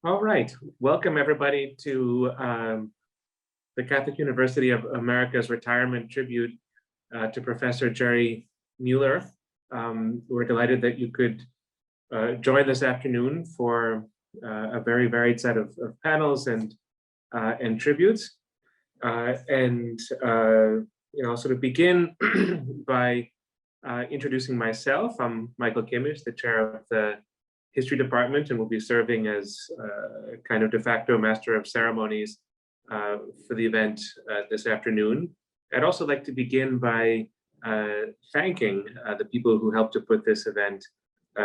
All right, welcome everybody to the Catholic University of America's retirement tribute to Professor Jerry Muller. We're delighted that you could join this afternoon for a very varied set of panels and tributes. Sort of begin by introducing myself. I'm Michael Kimmage, the chair of the History Department, and will be serving as kind of de facto master of ceremonies for the event this afternoon. I'd also like to begin by thanking the people who helped to put this event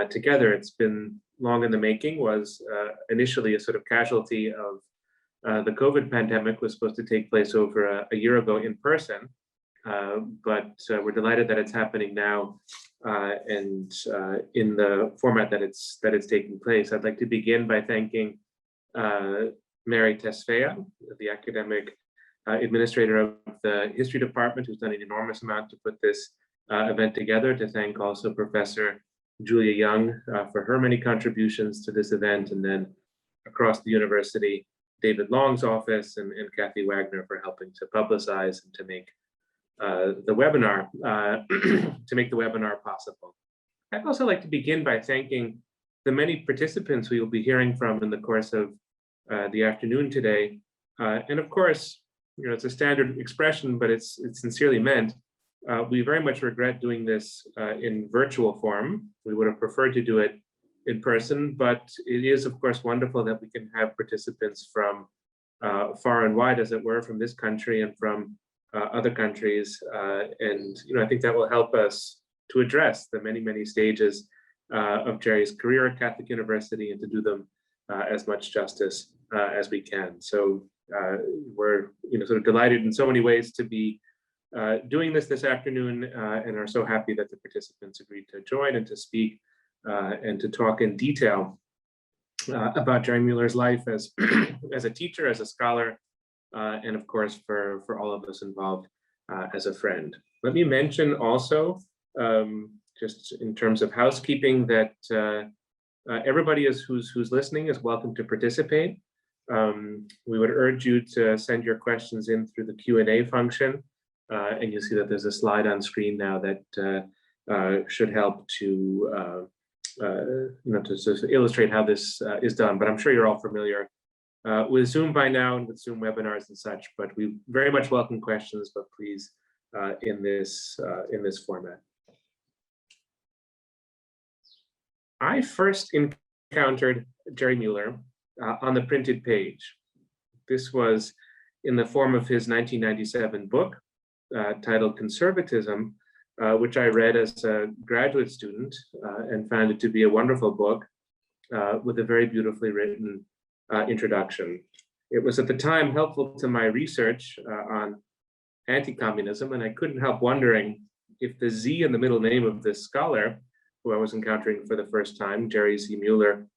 together. It's been long in the making, was initially a sort of casualty of the COVID pandemic, was supposed to take place over a year ago in person. But we're delighted that it's happening now and in the format that it's taking place. I'd like to begin by thanking Mary Tesfaye, the academic administrator of the History Department, who's done an enormous amount to put this event together, to thank also Professor Julia Young for her many contributions to this event, and then across the university, David Long's office and Kathy Wagner for helping to publicize and to make the webinar possible. I'd also like to begin by thanking the many participants we will be hearing from in the course of the afternoon today. And of course, you know, it's a standard expression, but it's sincerely meant. We very much regret doing this in virtual form. We would have preferred to do it in person, but it is of course wonderful that we can have participants from far and wide, as it were, from this country and from other countries, and you know, I think that will help us to address the many stages of Jerry's career at Catholic University and to do them as much justice as we can. So we're sort of delighted in so many ways to be doing this afternoon, and are so happy that the participants agreed to join and to speak and to talk in detail about Jerry Muller's life as as a teacher, as a scholar, and of course for all of us involved as a friend. Let me mention also, just in terms of housekeeping, that everybody who's listening is welcome to participate. We would urge you to send your questions in through the Q&A function, and you'll see that there's a slide on screen now that should help to to illustrate how this is done. But I'm sure you're all familiar with Zoom by now and with Zoom webinars and such, but we very much welcome questions, but please in this format. I first encountered Jerry Muller on the printed page. This was in the form of his 1997 book titled Conservatism, which I read as a graduate student and found it to be a wonderful book with a very beautifully written introduction. It was at the time helpful to my research on anti-communism, and I couldn't help wondering if the Z in the middle name of this scholar, who I was encountering for the first time, Jerry Z. Muller,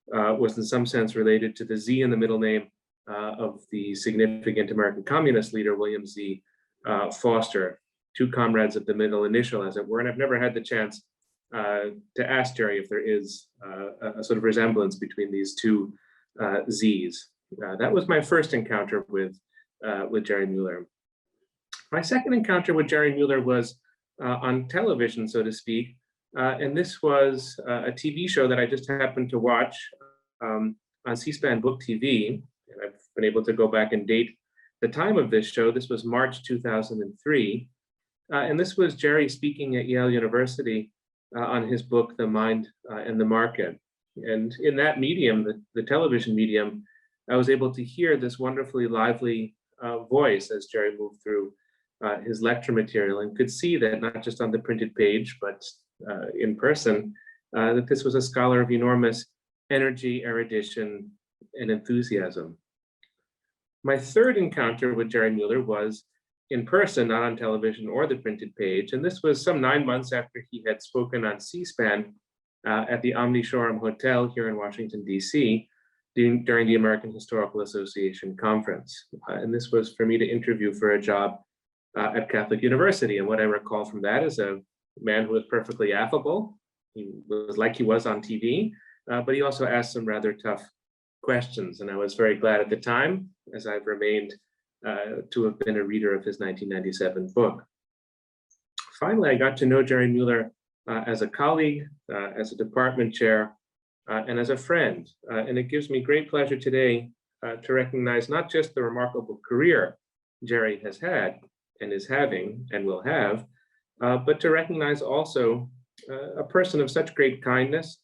was in some sense related to the Z in the middle name of the significant American communist leader, William Z. Foster, two comrades of the middle initial, as it were. And I've never had the chance to ask Jerry if there is a sort of resemblance between these two Zs. That was my first encounter with Jerry Muller. My second encounter with Jerry Muller was on television, so to speak, and this was a TV show that I just happened to watch on C-SPAN Book TV. And I've been able to go back and date the time of this show. This was March 2003, and this was Jerry speaking at Yale University on his book, The Mind and the Market. And in that medium, the television medium, I was able to hear this wonderfully lively voice as Jerry moved through his lecture material, and could see that not just on the printed page, but in person, that this was a scholar of enormous energy, erudition, and enthusiasm. My third encounter with Jerry Muller was in person, not on television or the printed page, and this was some 9 months after he had spoken on C-SPAN at the Omni Shoreham Hotel here in Washington, D.C., during the American Historical Association conference. And this was for me to interview for a job at Catholic University. And what I recall from that is a man who was perfectly affable. He was like he was on TV, but he also asked some rather tough questions. And I was very glad at the time, as I've remained, to have been a reader of his 1997 book. Finally, I got to know Jerry Muller as a colleague, as a department chair, and as a friend. And it gives me great pleasure today to recognize not just the remarkable career Jerry has had and is having and will have, but to recognize also a person of such great kindness,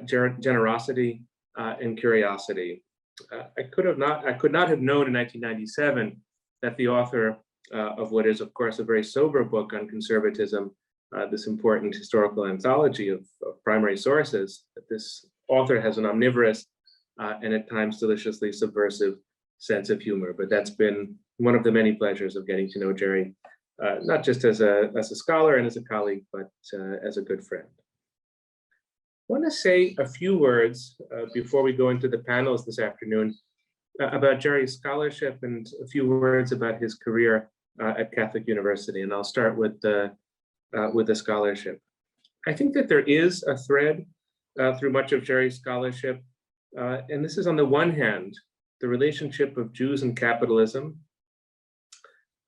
generosity, and curiosity. I could not have known in 1997 that the author of what is, of course, a very sober book on conservatism, this important historical anthology of primary sources, that this author has an omnivorous and at times deliciously subversive sense of humor. But that's been one of the many pleasures of getting to know Jerry, not just as a scholar and as a colleague, but as a good friend. I want to say a few words before we go into the panels this afternoon about Jerry's scholarship and a few words about his career at Catholic University. And I'll start with the scholarship. I think that there is a thread through much of Jerry's scholarship. And this is, on the one hand, the relationship of Jews and capitalism,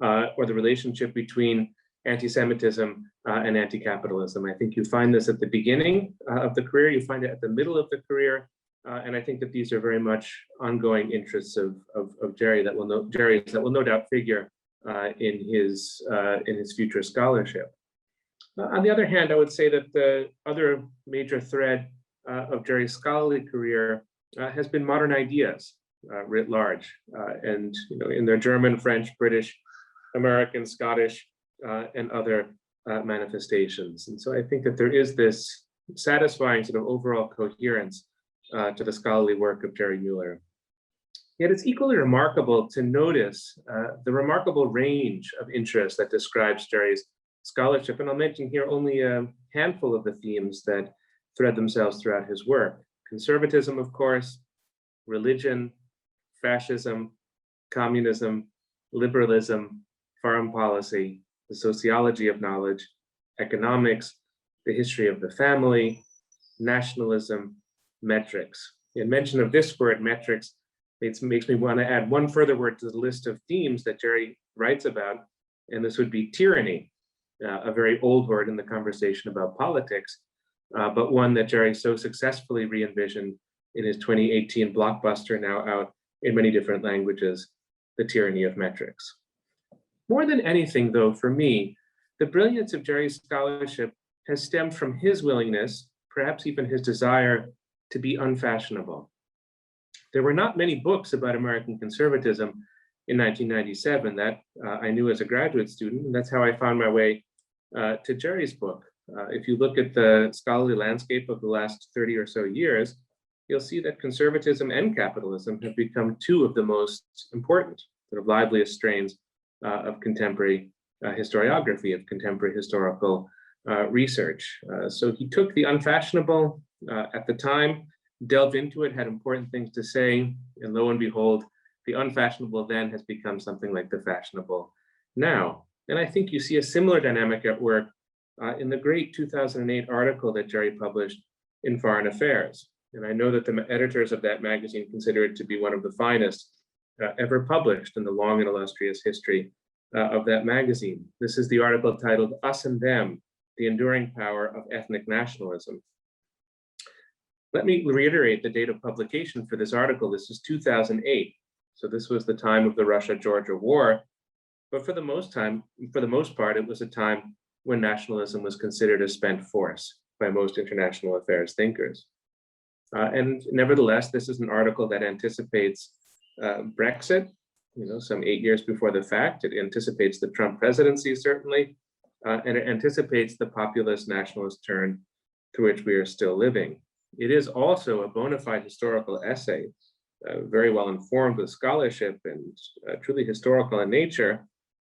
or the relationship between anti-Semitism and anti-capitalism. I think you find this at the beginning of the career, you find it at the middle of the career, and I think that these are very much ongoing interests of Jerry that will no doubt figure in his future scholarship. On the other hand, I would say that the other major thread of Jerry's scholarly career has been modern ideas writ large, and in their German, French, British, American, Scottish, and other manifestations. And so I think that there is this satisfying sort of overall coherence to the scholarly work of Jerry Muller. Yet it's equally remarkable to notice the remarkable range of interest that describes Jerry's scholarship. And I'll mention here only a handful of the themes that thread themselves throughout his work. Conservatism, of course, religion, fascism, communism, liberalism, foreign policy, the sociology of knowledge, economics, the history of the family, nationalism, metrics. In mention of this word, metrics, it makes me want to add one further word to the list of themes that Jerry writes about, and this would be tyranny, a very old word in the conversation about politics, but one that Jerry so successfully re-envisioned in his 2018 blockbuster, now out in many different languages, The Tyranny of Metrics. More than anything, though, for me, the brilliance of Jerry's scholarship has stemmed from his willingness, perhaps even his desire, to be unfashionable. There were not many books about American conservatism in 1997 that I knew as a graduate student, and that's how I found my way to Jerry's book. If you look at the scholarly landscape of the last 30 or so years, you'll see that conservatism and capitalism have become two of the most important, sort of liveliest strains of contemporary historiography, of contemporary historical research. So he took the unfashionable at the time, delved into it, had important things to say, and lo and behold, the unfashionable then has become something like the fashionable now. And I think you see a similar dynamic at work in the great 2008 article that Jerry published in Foreign Affairs. And I know that the editors of that magazine consider it to be one of the finest ever published in the long and illustrious history of that magazine. This is the article titled Us and Them, the Enduring Power of Ethnic Nationalism. Let me reiterate the date of publication for this article. This is 2008. So this was the time of the Russia-Georgia war. But for the most part, it was a time when nationalism was considered a spent force by most international affairs thinkers. And nevertheless, this is an article that anticipates Brexit, some 8 years before the fact. It anticipates the Trump presidency, certainly, and it anticipates the populist nationalist turn through which we are still living. It is also a bona fide historical essay, very well informed with scholarship and truly historical in nature,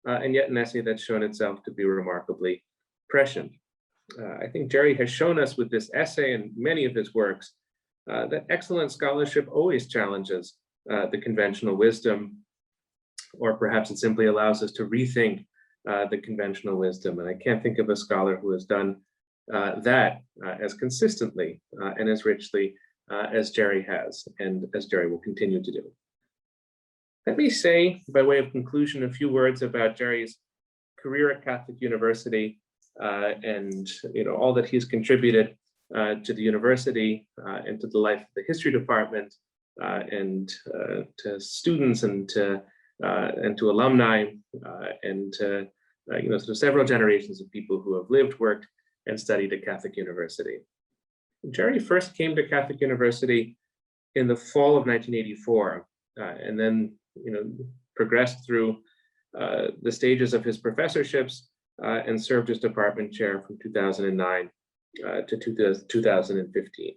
and yet an essay that's shown itself to be remarkably prescient. I think Jerry has shown us with this essay and many of his works that excellent scholarship always challenges the conventional wisdom, or perhaps it simply allows us to rethink the conventional wisdom. And I can't think of a scholar who has done that as consistently and as richly as Jerry has, and as Jerry will continue to do. Let me say, by way of conclusion, a few words about Jerry's career at Catholic University and all that he's contributed to the university and to the life of the history department and to students and to alumni and to sort of several generations of people who have lived, worked, and studied at Catholic University. Jerry first came to Catholic University in the fall of 1984, and then progressed through the stages of his professorships and served as department chair from 2009 to 2015.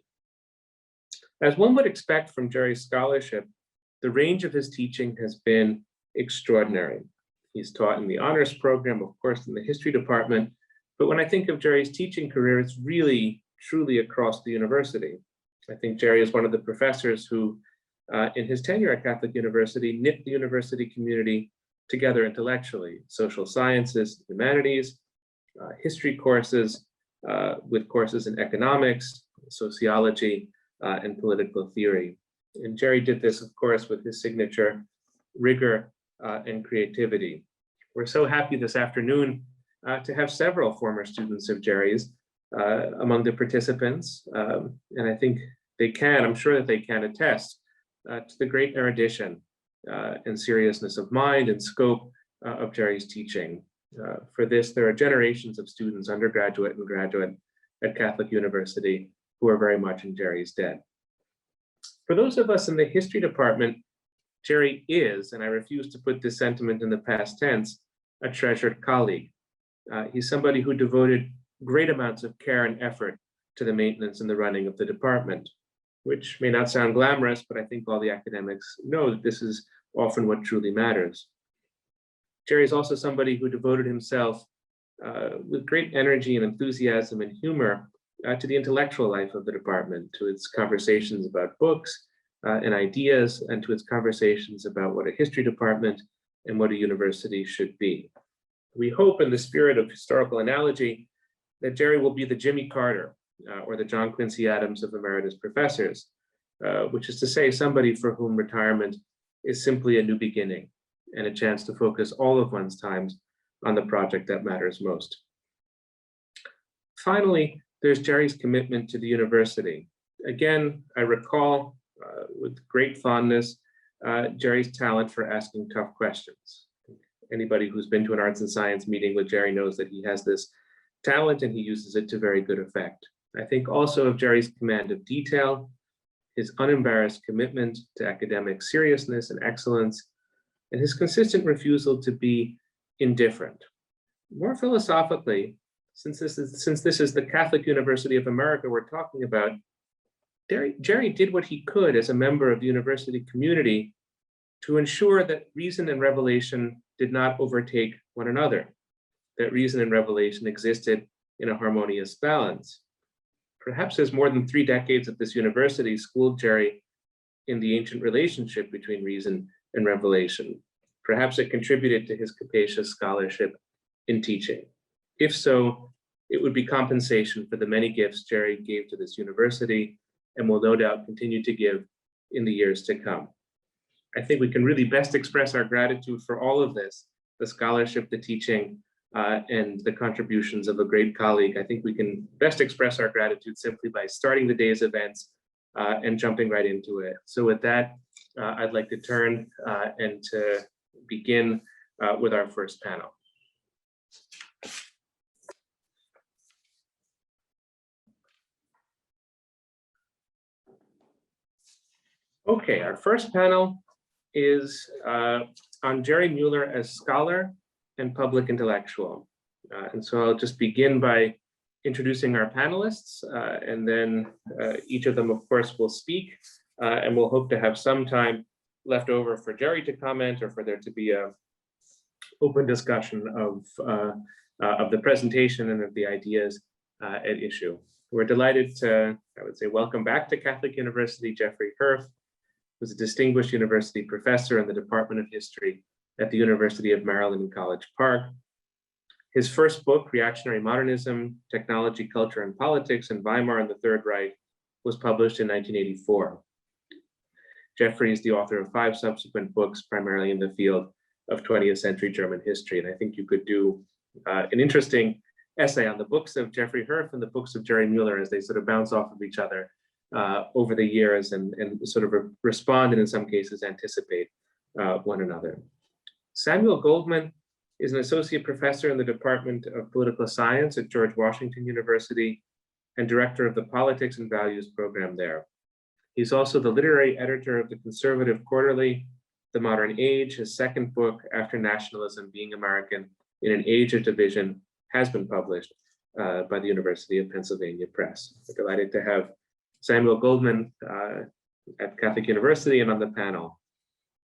As one would expect from Jerry's scholarship, the range of his teaching has been extraordinary. He's taught in the honors program, of course, in the history department, but when I think of Jerry's teaching career, it's really, truly across the university. I think Jerry is one of the professors who, in his tenure at Catholic University, knit the university community together intellectually: social sciences, humanities, history courses, with courses in economics, sociology, and political theory. And Jerry did this, of course, with his signature rigor and creativity. We're so happy this afternoon to have several former students of Jerry's among the participants. And I think I'm sure that they can attest to the great erudition and seriousness of mind and scope of Jerry's teaching. For this, there are generations of students, undergraduate and graduate, at Catholic University who are very much in Jerry's debt. For those of us in the history department, Jerry is, and I refuse to put this sentiment in the past tense, a treasured colleague. He's somebody who devoted great amounts of care and effort to the maintenance and the running of the department, which may not sound glamorous, but I think all the academics know that this is often what truly matters. Jerry is also somebody who devoted himself with great energy and enthusiasm and humor to the intellectual life of the department, to its conversations about books and ideas, and to its conversations about what a history department and what a university should be. We hope, in the spirit of historical analogy, that Jerry will be the Jimmy Carter or the John Quincy Adams of emeritus professors, which is to say, somebody for whom retirement is simply a new beginning and a chance to focus all of one's times on the project that matters most. Finally, there's Jerry's commitment to the university. Again, I recall with great fondness Jerry's talent for asking tough questions. Anybody who's been to an arts and science meeting with Jerry knows that he has this talent and he uses it to very good effect. I think also of Jerry's command of detail, his unembarrassed commitment to academic seriousness and excellence, and his consistent refusal to be indifferent. More philosophically, since this is the Catholic University of America we're talking about, Jerry did what he could as a member of the university community to ensure that reason and revelation did not overtake one another, that reason and revelation existed in a harmonious balance. Perhaps his more than 3 decades at this university schooled Jerry in the ancient relationship between reason and revelation. Perhaps it contributed to his capacious scholarship in teaching. If so, it would be compensation for the many gifts Jerry gave to this university and will no doubt continue to give in the years to come. I think we can really best express our gratitude for all of this, the scholarship, the teaching, and the contributions of a great colleague. I think we can best express our gratitude simply by starting the day's events and jumping right into it. So with that, I'd like to turn and to begin with our first panel. Okay, our first panel is on Jerry Muller as scholar and public intellectual. And so I'll just begin by introducing our panelists, and then each of them, of course, will speak, and we'll hope to have some time left over for Jerry to comment or for there to be an open discussion of the presentation and of the ideas at issue. We're delighted to, I would say, welcome back to Catholic University, Jeffrey Herf, who's a distinguished university professor in the Department of History at the University of Maryland in College Park. His first book, Reactionary Modernism, Technology, Culture, and Politics in Weimar and the Third Reich, was published in 1984. Jeffrey is the author of 5 subsequent books, primarily in the field of 20th century German history. And I think you could do an interesting essay on the books of Jeffrey Herf and the books of Jerry Muller as they sort of bounce off of each other over the years and sort of respond and in some cases anticipate one another. Samuel Goldman is an associate professor in the Department of Political Science at George Washington University and director of the Politics and Values program there. He's also the literary editor of the conservative quarterly, The Modern Age. His second book, After Nationalism, Being American in an Age of Division, has been published by the University of Pennsylvania Press. We're delighted to have Samuel Goldman at Catholic University and on the panel.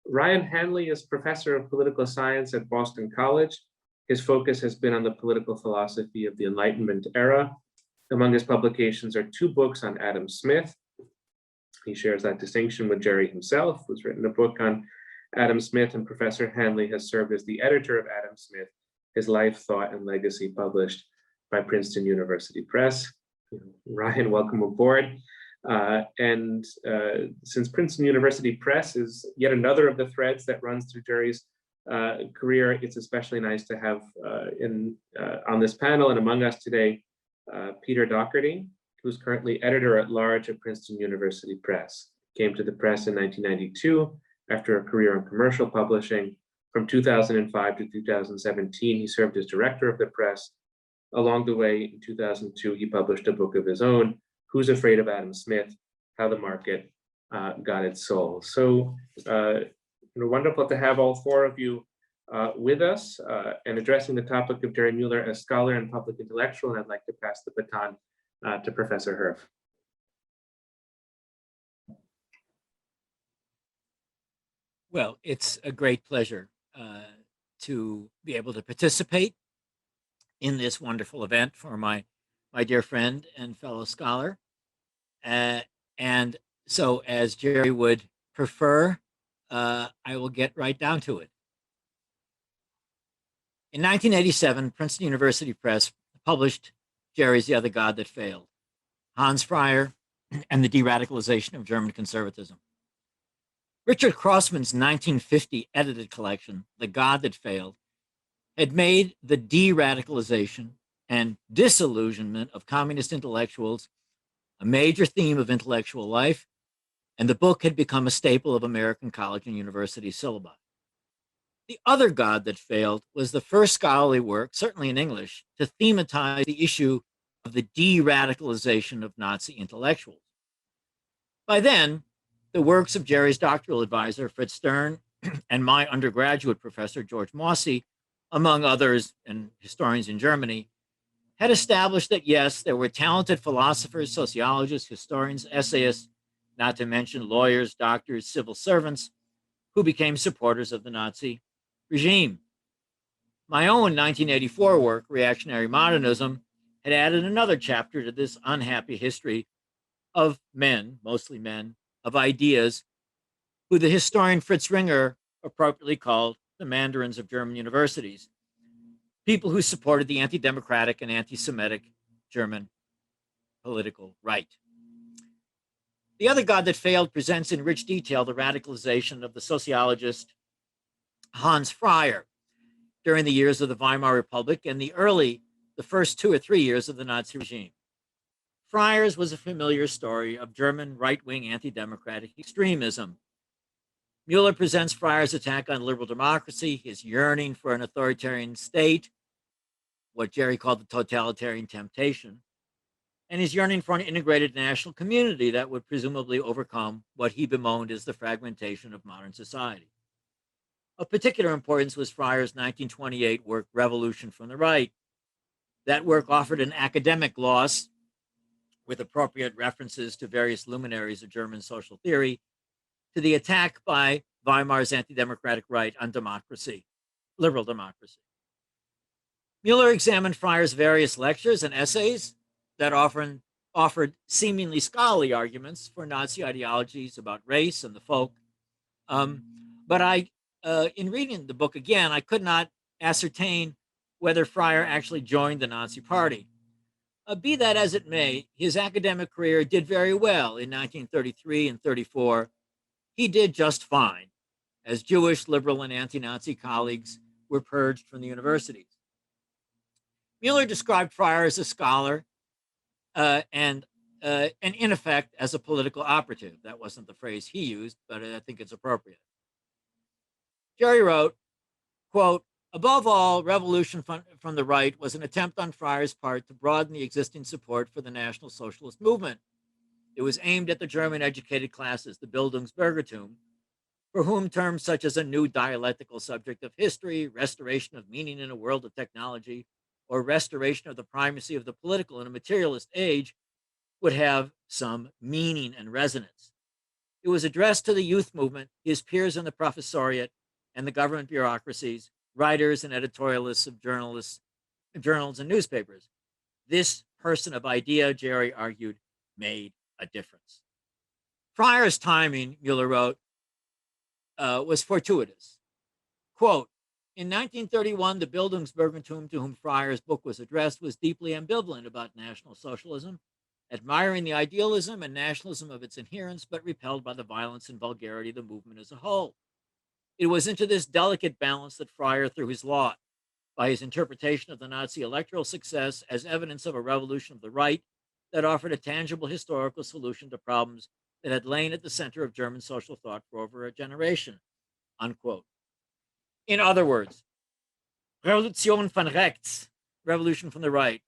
Ryan Hanley is professor of political science at Boston College. His focus has been on the political philosophy of the Enlightenment era. Among his publications are 2 books on Adam Smith. He shares that distinction with Jerry himself, who's written a book on Adam Smith, and Professor Hanley has served as the editor of Adam Smith, His Life, Thought, and Legacy, published by Princeton University Press. Ryan, welcome aboard. Since Princeton University Press is yet another of the threads that runs through Jerry's career, it's especially nice to have on this panel and among us today, Peter Dougherty, who's currently editor-at-large at Princeton University Press. Came to the press in 1992 after a career in commercial publishing. From 2005 to 2017, he served as director of the press. Along the way, in 2002, he published a book of his own, Who's Afraid of Adam Smith? How the Market Got Its Soul. So wonderful to have all 4 of you with us and addressing the topic of Jerry Muller as scholar and public intellectual. And I'd like to pass the baton to Professor Herf. Well, it's a great pleasure to be able to participate in this wonderful event for my dear friend and fellow scholar. And so, as Jerry would prefer, I will get right down to it. In 1987, Princeton University Press published Jerry's The Other God That Failed, Hans Fryer and the Deradicalization of German Conservatism. Richard Crossman's 1950 edited collection, The God That Failed, had made the deradicalization and disillusionment of communist intellectuals a major theme of intellectual life, and the book had become a staple of American college and university syllabi. The Other God That Failed was the first scholarly work, certainly in English, to thematize the issue of the de-radicalization of Nazi intellectuals. By then, the works of Jerry's doctoral advisor, Fritz Stern, and my undergraduate professor, George Mossy, among others and historians in Germany, had established that, yes, there were talented philosophers, sociologists, historians, essayists, not to mention lawyers, doctors, civil servants, who became supporters of the Nazi regime. My own 1984 work, Reactionary Modernism, had added another chapter to this unhappy history of men, mostly men, of ideas, who the historian Fritz Ringer appropriately called the mandarins of German universities, people who supported the anti-democratic and anti-Semitic German political right. The Other God That Failed presents in rich detail the radicalization of the sociologist Hans Fryer during the years of the Weimar Republic and the first 2 or 3 years of the Nazi regime. Fryer's was a familiar story of German right-wing anti-democratic extremism. Muller presents Fryer's attack on liberal democracy, his yearning for an authoritarian state, what Jerry called the totalitarian temptation, and his yearning for an integrated national community that would presumably overcome what he bemoaned as the fragmentation of modern society. Of particular importance was Fryer's 1928 work, Revolution from the Right. That work offered an academic gloss with appropriate references to various luminaries of German social theory to the attack by Weimar's anti-democratic right on democracy, liberal democracy. Muller examined Fryer's various lectures and essays that offered seemingly scholarly arguments for Nazi ideologies about race and the folk. But in reading the book again, I could not ascertain whether Fryer actually joined the Nazi Party. Be that as it may, his academic career did very well in 1933 and 34. He did just fine, as Jewish, liberal, and anti-Nazi colleagues were purged from the universities. Muller described Fryer as a scholar and in effect as a political operative. That wasn't the phrase he used, but I think it's appropriate. Jerry wrote, quote, above all, revolution from the right was an attempt on Fryer's part to broaden the existing support for the National Socialist movement. It was aimed at the German educated classes, the Bildungsbürgertum, for whom terms such as a new dialectical subject of history, restoration of meaning in a world of technology, or restoration of the primacy of the political in a materialist age would have some meaning and resonance. It was addressed to the youth movement, his peers in the professoriate and the government bureaucracies, writers and editorialists of journals and newspapers. This person of idea, Jerry argued, made a difference. Fryer's timing, Muller wrote, was fortuitous. Quote, in 1931, the Bildungsbürgertum to whom Fryer's book was addressed was deeply ambivalent about National Socialism, admiring the idealism and nationalism of its adherents, but repelled by the violence and vulgarity of the movement as a whole. It was into this delicate balance that Fryer threw his lot, by his interpretation of the Nazi electoral success as evidence of a revolution of the right that offered a tangible historical solution to problems that had lain at the center of German social thought for over a generation, unquote. In other words, Revolution von rechts, revolution from the right,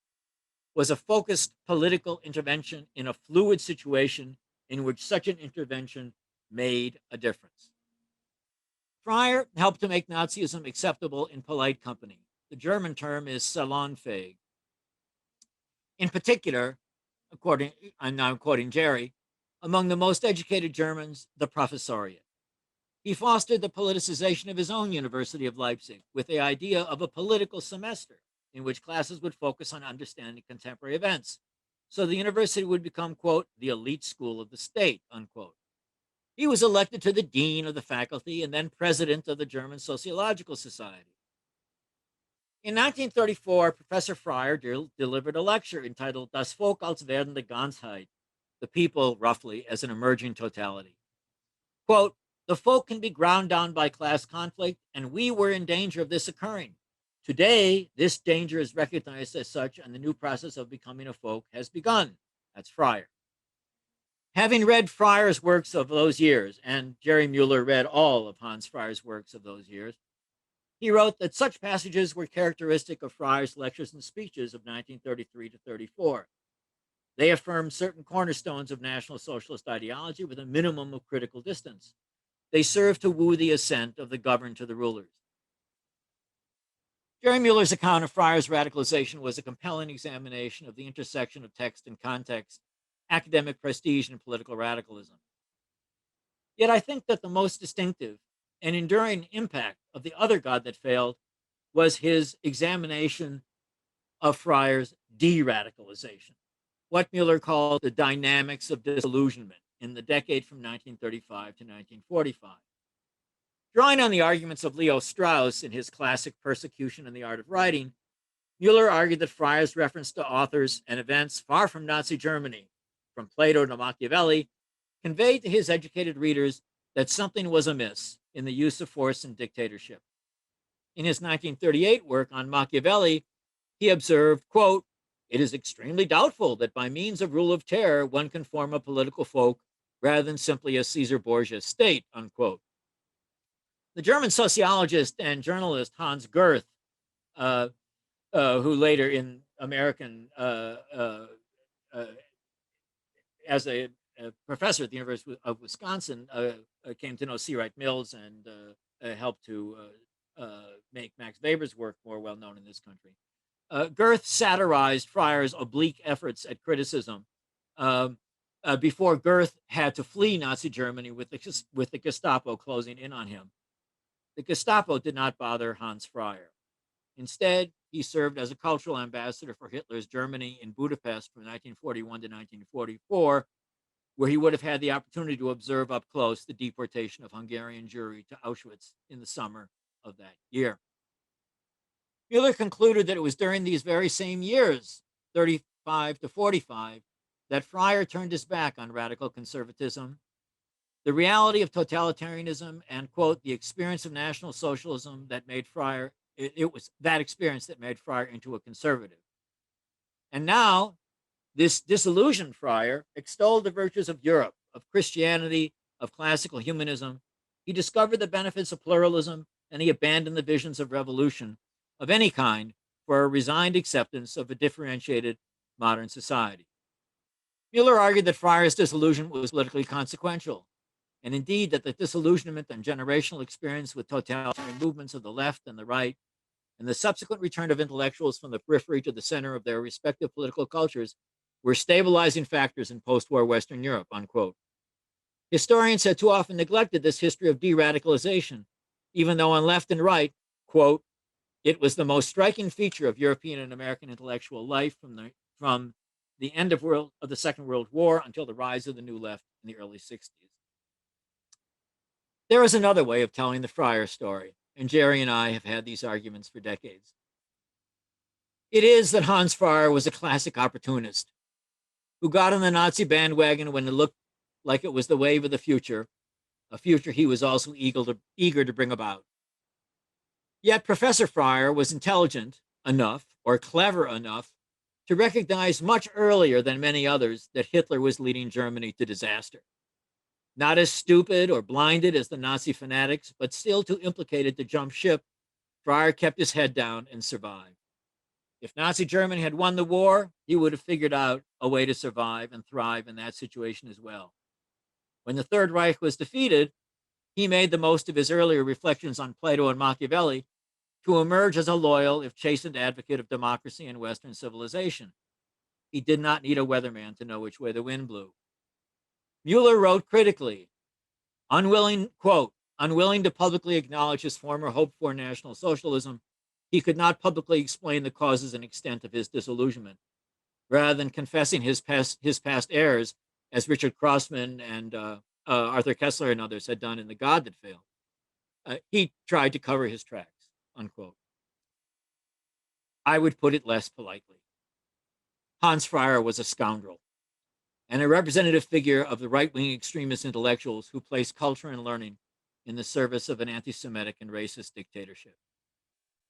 was a focused political intervention in a fluid situation in which such an intervention made a difference. Fryer helped to make Nazism acceptable in polite company. The German term is salonfähig. In particular, I'm now quoting Jerry, among the most educated Germans, the professoriate. He fostered the politicization of his own University of Leipzig with the idea of a political semester in which classes would focus on understanding contemporary events. So the university would become, quote, the elite school of the state, unquote. He was elected to the dean of the faculty and then president of the German Sociological Society. In 1934, Professor Fryer delivered a lecture entitled Das Volk als werdende Ganzheit, the people, roughly, as an emerging totality. Quote, the folk can be ground down by class conflict, and we were in danger of this occurring. Today, this danger is recognized as such, and the new process of becoming a folk has begun. That's Fryer. Having read Fryer's works of those years, and Jerry Muller read all of Hans Fryer's works of those years, he wrote that such passages were characteristic of Fryer's lectures and speeches of 1933 to 34. They affirmed certain cornerstones of National Socialist ideology with a minimum of critical distance. They served to woo the assent of the governed to the rulers. Jerry Muller's account of Fryer's radicalization was a compelling examination of the intersection of text and context, academic prestige, and political radicalism. Yet I think that the most distinctive and enduring impact of The Other God That Failed was his examination of Fryer's de-radicalization, what Muller called the dynamics of disillusionment in the decade from 1935 to 1945. Drawing on the arguments of Leo Strauss in his classic Persecution and the Art of Writing, Muller argued that Fryer's reference to authors and events far from Nazi Germany, from Plato to Machiavelli, conveyed to his educated readers that something was amiss in the use of force and dictatorship. In his 1938 work on Machiavelli, he observed, quote, it is extremely doubtful that by means of rule of terror, one can form a political folk rather than simply a Caesar Borgia state, unquote. The German sociologist and journalist Hans Gerth, who later in American, as a professor at the University of Wisconsin, came to know C. Wright Mills and helped to make Max Weber's work more well known in this country. Gerth satirized Fryer's oblique efforts at criticism before Gerth had to flee Nazi Germany with the Gestapo closing in on him. The Gestapo did not bother Hans Fryer. Instead, he served as a cultural ambassador for Hitler's Germany in Budapest from 1941 to 1944, where he would have had the opportunity to observe up close the deportation of Hungarian Jewry to Auschwitz in the summer of that year. Muller concluded that it was during these very same years, 35 1935 to 45 that Fryer turned his back on radical conservatism, the reality of totalitarianism, and, quote, the experience of National Socialism that made Fryer, it was that experience that made Fryer into a conservative. And now, this disillusioned Fryer extolled the virtues of Europe, of Christianity, of classical humanism. He discovered the benefits of pluralism, and he abandoned the visions of revolution of any kind for a resigned acceptance of a differentiated modern society. Muller argued that Fryer's disillusionment was politically consequential, and indeed that the disillusionment and generational experience with totalitarian movements of the left and the right, and the subsequent return of intellectuals from the periphery to the center of their respective political cultures were stabilizing factors in post-war Western Europe, unquote. Historians had too often neglected this history of de-radicalization, even though on left and right, quote, it was the most striking feature of European and American intellectual life from the end of the Second World War until the rise of the New Left in the early 60s. There is another way of telling the Fryer story, and Jerry and I have had these arguments for decades. It is that Hans Fryer was a classic opportunist who got on the Nazi bandwagon when it looked like it was the wave of the future, a future he was also eager to bring about. Yet Professor Fryer was intelligent enough, or clever enough, to recognize much earlier than many others that Hitler was leading Germany to disaster. Not as stupid or blinded as the Nazi fanatics, but still too implicated to jump ship, Fryer kept his head down and survived. If Nazi Germany had won the war, he would have figured out a way to survive and thrive in that situation as well. When the Third Reich was defeated, he made the most of his earlier reflections on Plato and Machiavelli to emerge as a loyal, if chastened, advocate of democracy and Western civilization. He did not need a weatherman to know which way the wind blew. Muller wrote critically, unwilling to publicly acknowledge his former hoped-for National Socialism, he could not publicly explain the causes and extent of his disillusionment. Rather than confessing his past errors, as Richard Crossman and Arthur Kessler and others had done in The God That Failed, he tried to cover his tracks, unquote. I would put it less politely. Hans Fryer was a scoundrel and a representative figure of the right-wing extremist intellectuals who placed culture and learning in the service of an anti-Semitic and racist dictatorship.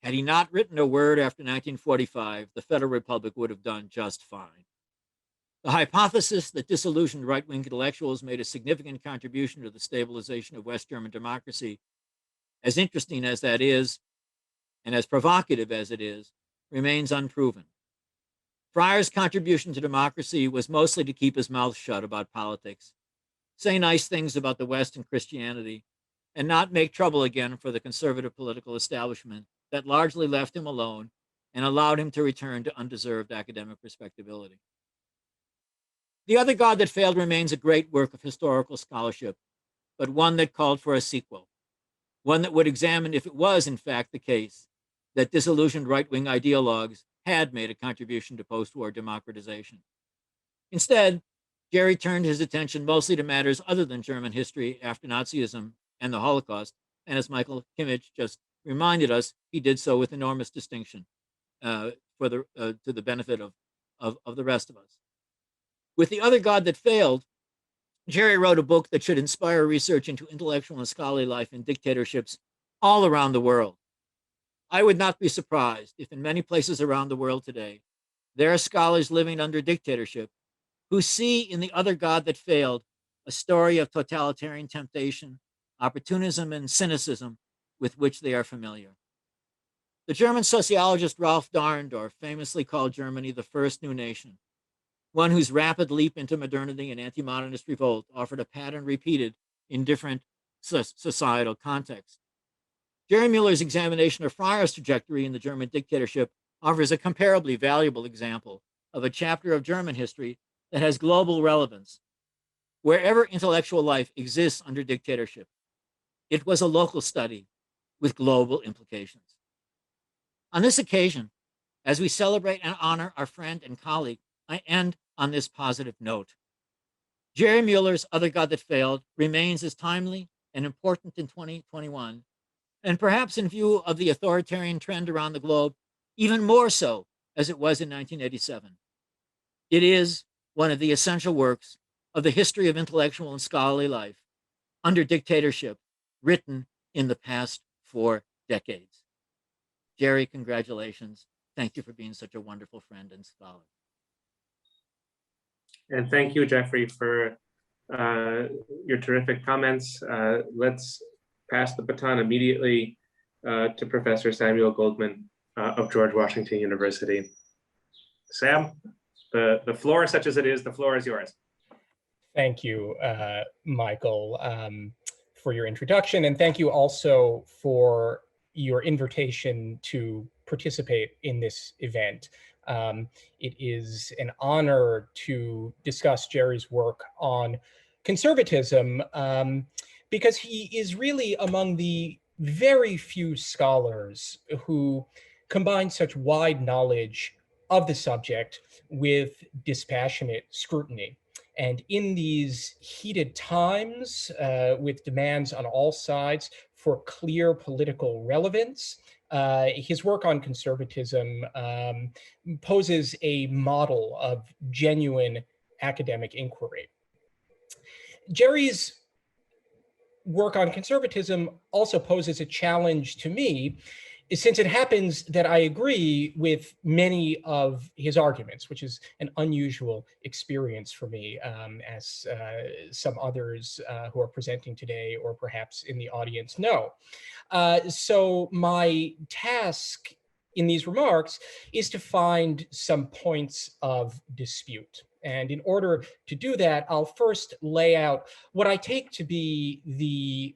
Had he not written a word after 1945, the Federal Republic would have done just fine. The hypothesis that disillusioned right-wing intellectuals made a significant contribution to the stabilization of West German democracy, as interesting as that is, and as provocative as it is, remains unproven. Fryer's contribution to democracy was mostly to keep his mouth shut about politics, say nice things about the West and Christianity, and not make trouble again for the conservative political establishment that largely left him alone and allowed him to return to undeserved academic respectability. The Other God That Failed remains a great work of historical scholarship, but one that called for a sequel, one that would examine if it was, in fact, the case that disillusioned right-wing ideologues had made a contribution to post-war democratization. Instead, Jerry turned his attention mostly to matters other than German history after Nazism and the Holocaust, and as Michael Kimmage just reminded us, he did so with enormous distinction to the benefit of the rest of us. With The Other God That Failed, Jerry wrote a book that should inspire research into intellectual and scholarly life in dictatorships all around the world. I would not be surprised if in many places around the world today, there are scholars living under dictatorship who see in The Other God That Failed a story of totalitarian temptation, opportunism, and cynicism with which they are familiar. The German sociologist Ralph Dahrendorf famously called Germany the first new nation, one whose rapid leap into modernity and anti-modernist revolt offered a pattern repeated in different societal contexts. Jerry Muller's examination of Fryer's trajectory in the German dictatorship offers a comparably valuable example of a chapter of German history that has global relevance. Wherever intellectual life exists under dictatorship, it was a local study with global implications. On this occasion, as we celebrate and honor our friend and colleague, I end on this positive note. Jerry Muller's Other God That Failed remains as timely and important in 2021, and perhaps in view of the authoritarian trend around the globe, even more so as it was in 1987. It is one of the essential works of the history of intellectual and scholarly life under dictatorship, written in the past 4 decades. Jerry, congratulations. Thank you for being such a wonderful friend and scholar. And thank you, Jeffrey, for your terrific comments. Let's pass the baton immediately to Professor Samuel Goldman of George Washington University. Sam, the floor, such as it is, the floor is yours. Thank you, Michael, for your introduction. And thank you also for your invitation to participate in this event. It is an honor to discuss Jerry's work on conservatism because he is really among the very few scholars who combine such wide knowledge of the subject with dispassionate scrutiny. And in these heated times, with demands on all sides for clear political relevance, his work on conservatism poses a model of genuine academic inquiry. Jerry's work on conservatism also poses a challenge to me, since it happens that I agree with many of his arguments, which is an unusual experience for me, as some others who are presenting today or perhaps in the audience know. So my task in these remarks is to find some points of dispute. And in order to do that, I'll first lay out what I take to be the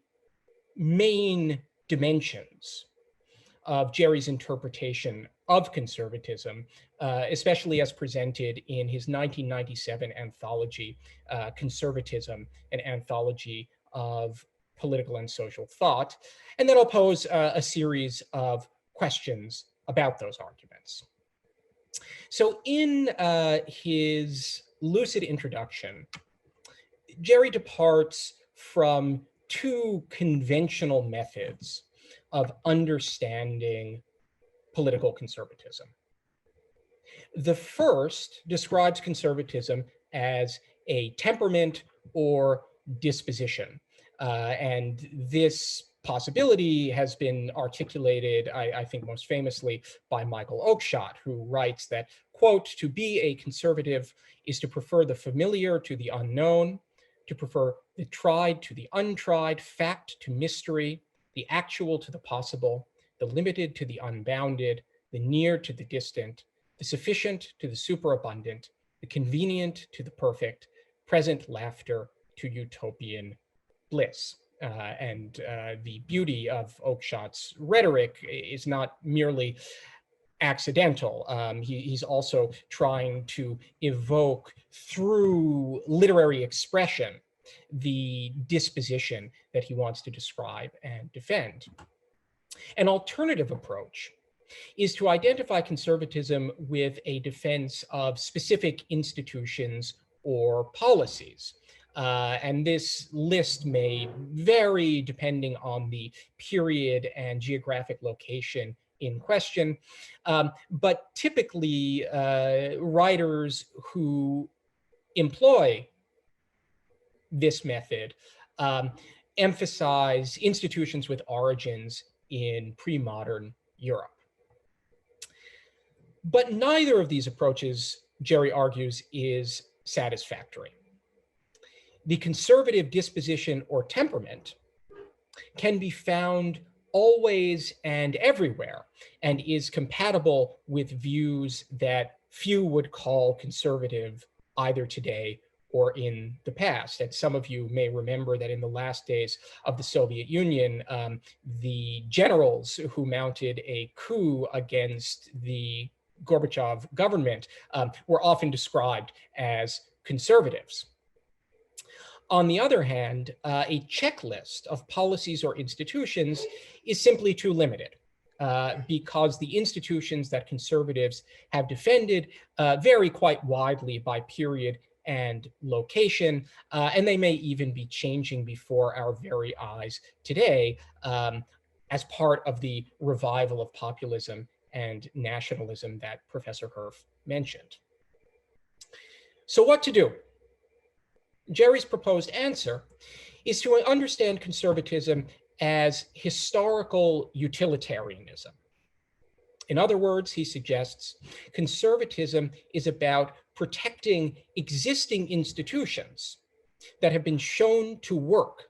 main dimensions of Jerry's interpretation of conservatism, especially as presented in his 1997 anthology, Conservatism, an anthology of political and social thought. And then I'll pose a series of questions about those arguments. So in his lucid introduction, Jerry departs from two conventional methods of understanding political conservatism. The first describes conservatism as a temperament or disposition. And this possibility has been articulated, I think most famously, by Michael Oakeshott, who writes that, quote, "To be a conservative is to prefer the familiar to the unknown, to prefer the tried to the untried, fact to mystery, the actual to the possible, the limited to the unbounded, the near to the distant, the sufficient to the superabundant, the convenient to the perfect, present laughter to utopian bliss." And the beauty of Oakeshott's rhetoric is not merely accidental. He's also trying to evoke through literary expression the disposition that he wants to describe and defend. An alternative approach is to identify conservatism with a defense of specific institutions or policies. And this list may vary depending on the period and geographic location in question. But typically, writers who employ this method emphasize institutions with origins in pre-modern Europe. But neither of these approaches, Jerry argues, is satisfactory. The conservative disposition or temperament can be found always and everywhere, and is compatible with views that few would call conservative either today or in the past. And some of you may remember that in the last days of the Soviet Union, the generals who mounted a coup against the Gorbachev government were often described as conservatives. On the other hand, a checklist of policies or institutions is simply too limited because the institutions that conservatives have defended vary quite widely by period and location, and they may even be changing before our very eyes today as part of the revival of populism and nationalism that Professor Herf mentioned. So what to do? Jerry's proposed answer is to understand conservatism as historical utilitarianism. In other words, he suggests, conservatism is about protecting existing institutions that have been shown to work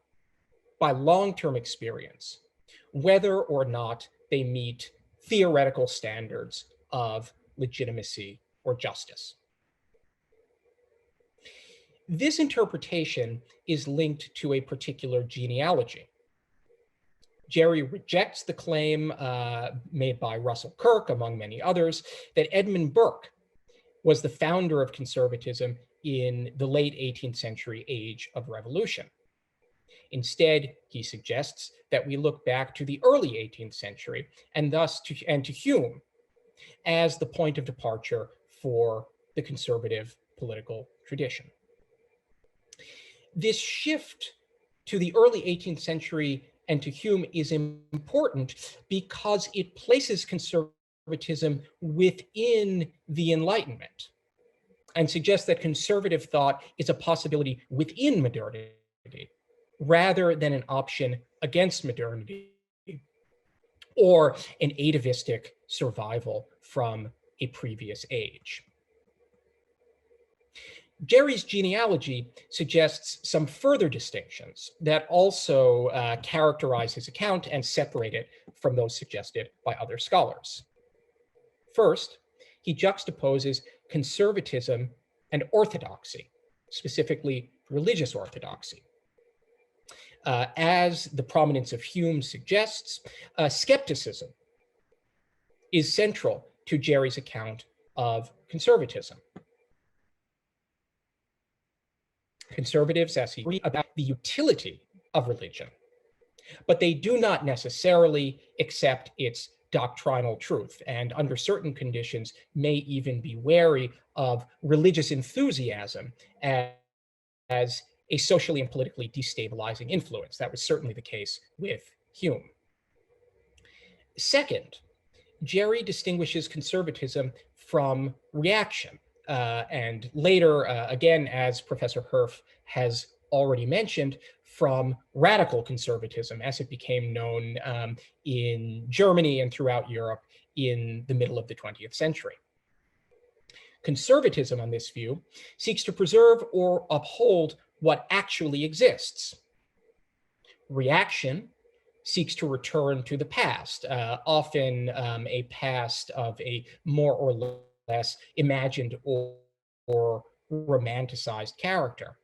by long-term experience, whether or not they meet theoretical standards of legitimacy or justice. This interpretation is linked to a particular genealogy. Jerry rejects the claim made by Russell Kirk, among many others, that Edmund Burke was the founder of conservatism in the late 18th century age of revolution. Instead, he suggests that we look back to the early 18th century and thus to Hume as the point of departure for the conservative political tradition. This shift to the early 18th century and to Hume is important because it places conservatism within the Enlightenment and suggests that conservative thought is a possibility within modernity rather than an option against modernity or an atavistic survival from a previous age. Jerry's genealogy suggests some further distinctions that also characterize his account and separate it from those suggested by other scholars. First, he juxtaposes conservatism and orthodoxy, specifically religious orthodoxy. As the prominence of Hume suggests, skepticism is central to Jerry's account of conservatism. Conservatives, as he agree about the utility of religion, but they do not necessarily accept its doctrinal truth, and under certain conditions may even be wary of religious enthusiasm as a socially and politically destabilizing influence. That was certainly the case with Hume. Second, Jerry distinguishes conservatism from reaction. And later, again, as Professor Herf has already mentioned, from radical conservatism, as it became known in Germany and throughout Europe in the middle of the 20th century. Conservatism, on this view, seeks to preserve or uphold what actually exists. Reaction seeks to return to the past, often a past of a more or less imagined or romanticized character.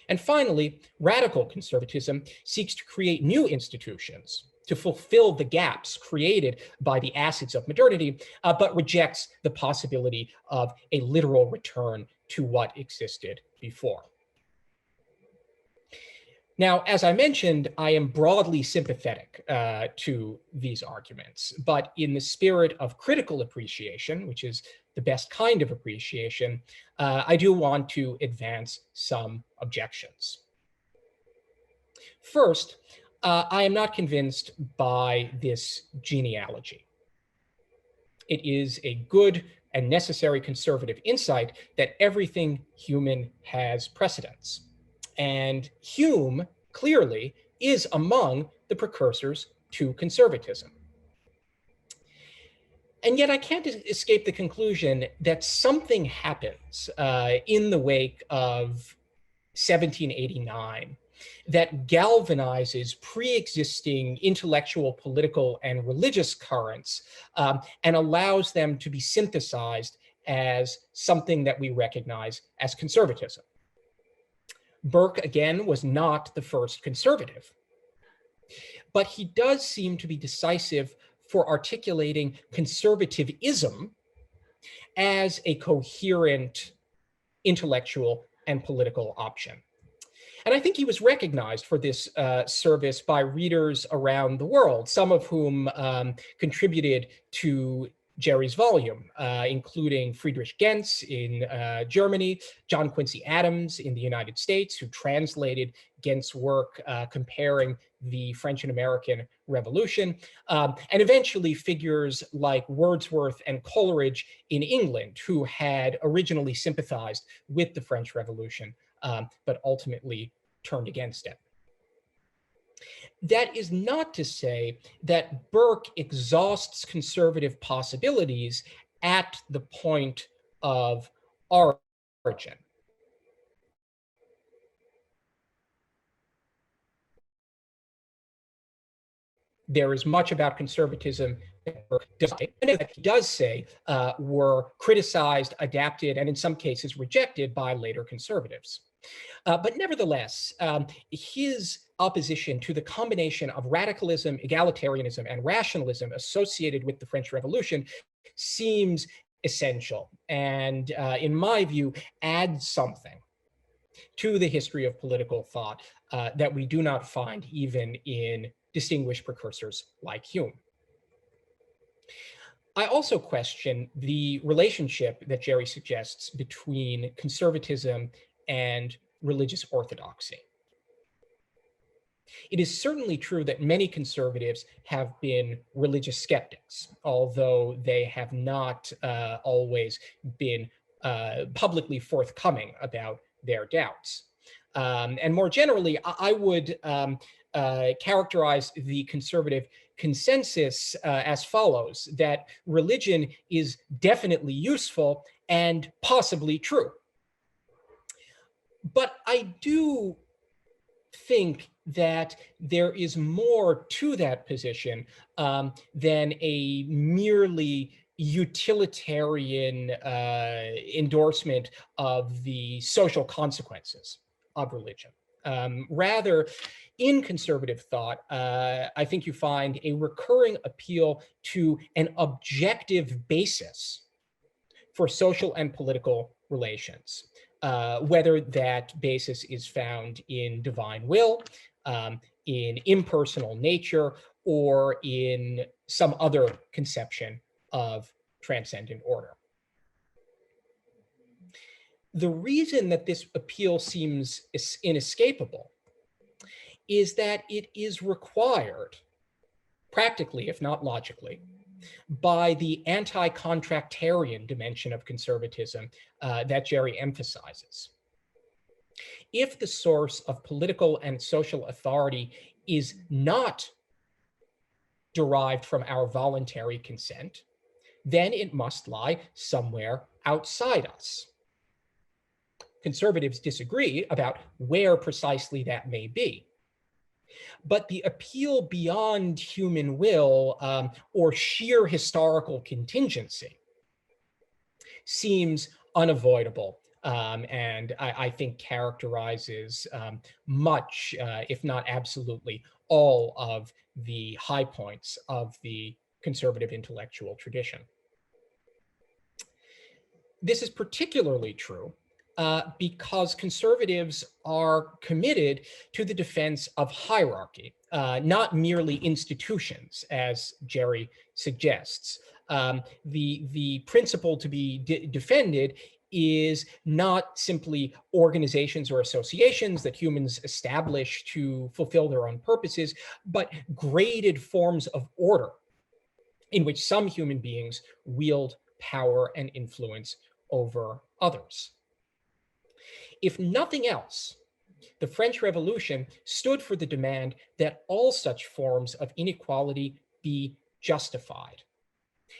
And finally, radical conservatism seeks to create new institutions to fulfill the gaps created by the acids of modernity, but rejects the possibility of a literal return to what existed before. Now, as I mentioned, I am broadly sympathetic to these arguments, but in the spirit of critical appreciation, which is the best kind of appreciation, I do want to advance some objections. First, I am not convinced by this genealogy. It is a good and necessary conservative insight that everything human has precedence. And Hume clearly is among the precursors to conservatism. And yet I can't escape the conclusion that something happens in the wake of 1789 that galvanizes pre-existing intellectual, political, and religious currents and allows them to be synthesized as something that we recognize as conservatism. Burke, again, was not the first conservative, but he does seem to be decisive for articulating conservatism as a coherent intellectual and political option. And I think he was recognized for this service by readers around the world, some of whom contributed to Jerry's volume, including Friedrich Gentz in Germany, John Quincy Adams in the United States, who translated Ghent's work comparing the French and American Revolution, and eventually figures like Wordsworth and Coleridge in England, who had originally sympathized with the French Revolution, but ultimately turned against it. That is not to say that Burke exhausts conservative possibilities at the point of origin. There is much about conservatism that Burke does say, and that he does say were criticized, adapted, and in some cases rejected by later conservatives. But nevertheless, his opposition to the combination of radicalism, egalitarianism, and rationalism associated with the French Revolution seems essential, and in my view, adds something to the history of political thought that we do not find even in distinguished precursors like Hume. I also question the relationship that Jerry suggests between conservatism and religious orthodoxy. It is certainly true that many conservatives have been religious skeptics, although they have not always been publicly forthcoming about their doubts. And more generally, I would characterize the conservative consensus as follows: that religion is definitely useful and possibly true. But I do think that there is more to that position than a merely utilitarian endorsement of the social consequences of religion. Rather, in conservative thought, I think you find a recurring appeal to an objective basis for social and political relations. Whether that basis is found in divine will, in impersonal nature, or in some other conception of transcendent order. The reason that this appeal seems inescapable is that it is required, practically, if not logically, by the anti-contractarian dimension of conservatism that Jerry emphasizes. If the source of political and social authority is not derived from our voluntary consent, then it must lie somewhere outside us. Conservatives disagree about where precisely that may be. But the appeal beyond human will or sheer historical contingency seems unavoidable, and I think characterizes much, if not absolutely, all of the high points of the conservative intellectual tradition. This is particularly true because conservatives are committed to the defense of hierarchy, not merely institutions, as Jerry suggests. The principle to be defended is not simply organizations or associations that humans establish to fulfill their own purposes, but graded forms of order in which some human beings wield power and influence over others. If nothing else, the French Revolution stood for the demand that all such forms of inequality be justified.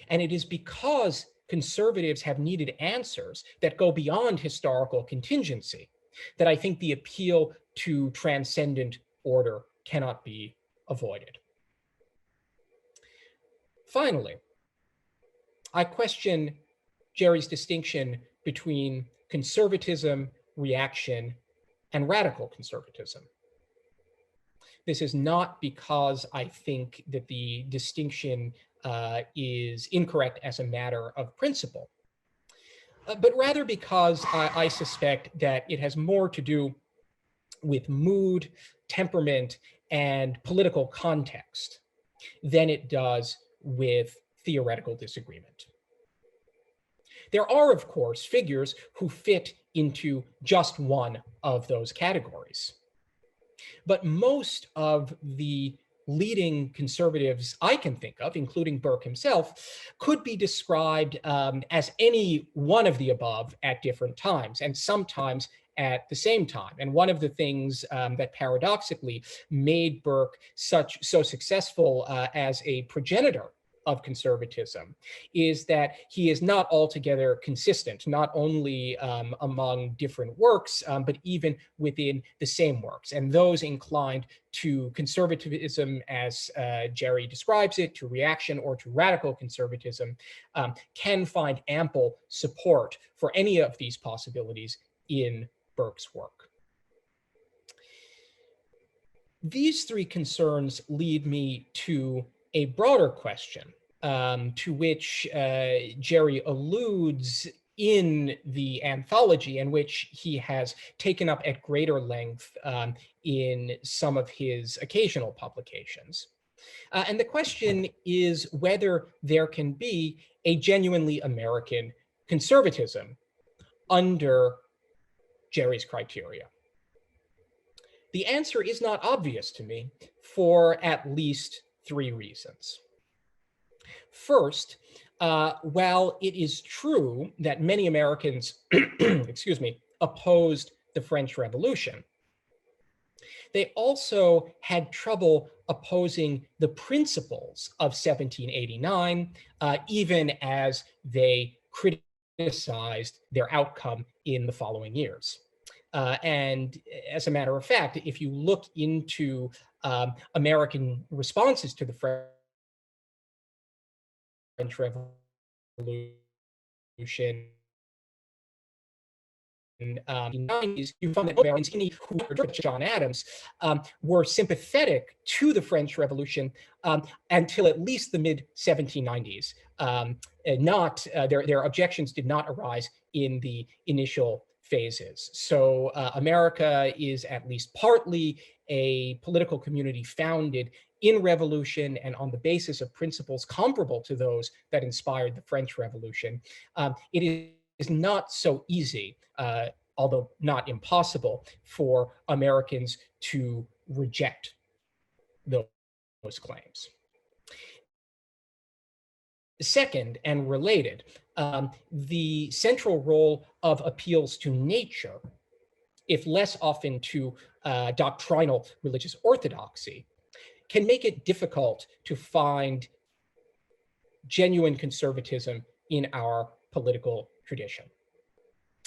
And it is because conservatives have needed answers that go beyond historical contingency that I think the appeal to transcendent order cannot be avoided. Finally, I question Jerry's distinction between conservatism, reaction, and radical conservatism. This is not because I think that the distinction is incorrect as a matter of principle, but rather because I suspect that it has more to do with mood, temperament, and political context than it does with theoretical disagreement. There are, of course, figures who fit into just one of those categories. But most of the leading conservatives I can think of, including Burke himself, could be described as any one of the above at different times, and sometimes at the same time. And one of the things that paradoxically made Burke so successful as a progenitor of conservatism is that he is not altogether consistent, not only among different works, but even within the same works. And those inclined to conservatism, as Jerry describes it, to reaction or to radical conservatism, can find ample support for any of these possibilities in Burke's work. These three concerns lead me to a broader question, to which Jerry alludes in the anthology, and which he has taken up at greater length in some of his occasional publications. And the question is whether there can be a genuinely American conservatism under Jerry's criteria. The answer is not obvious to me for at least three reasons. First, while it is true that many Americans, excuse me, opposed the French Revolution, they also had trouble opposing the principles of 1789, even as they criticized their outcome in the following years. And as a matter of fact, if you look into American responses to the French Revolution in the 90s, you find that Americans, who were John Adams, were sympathetic to the French Revolution until at least the mid-1790s. Their objections did not arise in the initial phases. So America is at least partly a political community founded in revolution and on the basis of principles comparable to those that inspired the French Revolution. It is not so easy, although not impossible, for Americans to reject those claims. Second, and related, the central role of appeals to nature, if less often to doctrinal religious orthodoxy, can make it difficult to find genuine conservatism in our political tradition.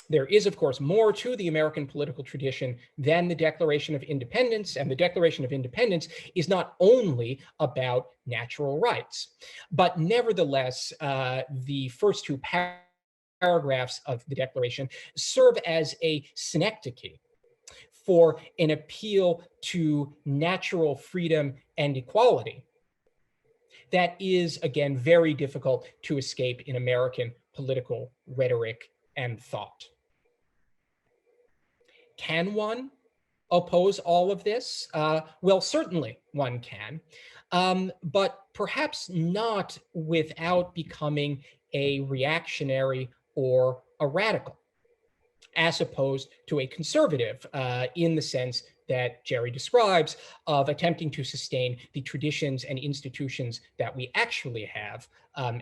There is, of course, more to the American political tradition than the Declaration of Independence, and the Declaration of Independence is not only about natural rights, but nevertheless, the first two paragraphs of the Declaration serve as a synecdoche for an appeal to natural freedom and equality that is, again, very difficult to escape in American political rhetoric and thought. Can one oppose all of this? Well, certainly one can, but perhaps not without becoming a reactionary or a radical, as opposed to a conservative in the sense that Jerry describes of attempting to sustain the traditions and institutions that we actually have,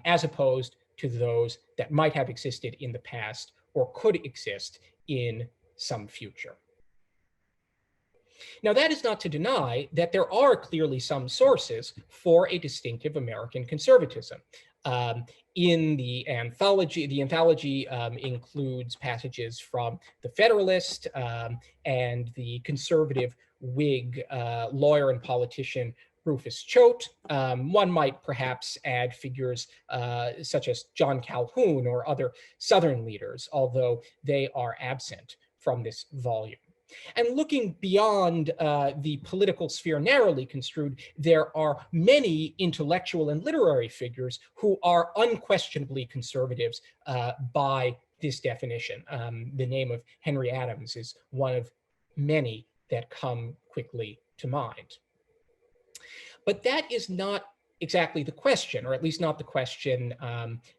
as opposed to those that might have existed in the past or could exist in some future. Now, that is not to deny that there are clearly some sources for a distinctive American conservatism. In the anthology includes passages from the Federalist and the conservative Whig lawyer and politician Rufus Choate. One might perhaps add figures such as John Calhoun or other Southern leaders, although they are absent from this volume. And looking beyond the political sphere narrowly construed, there are many intellectual and literary figures who are unquestionably conservatives by this definition. The name of Henry Adams is one of many that come quickly to mind. But that is not exactly the question, or at least not the question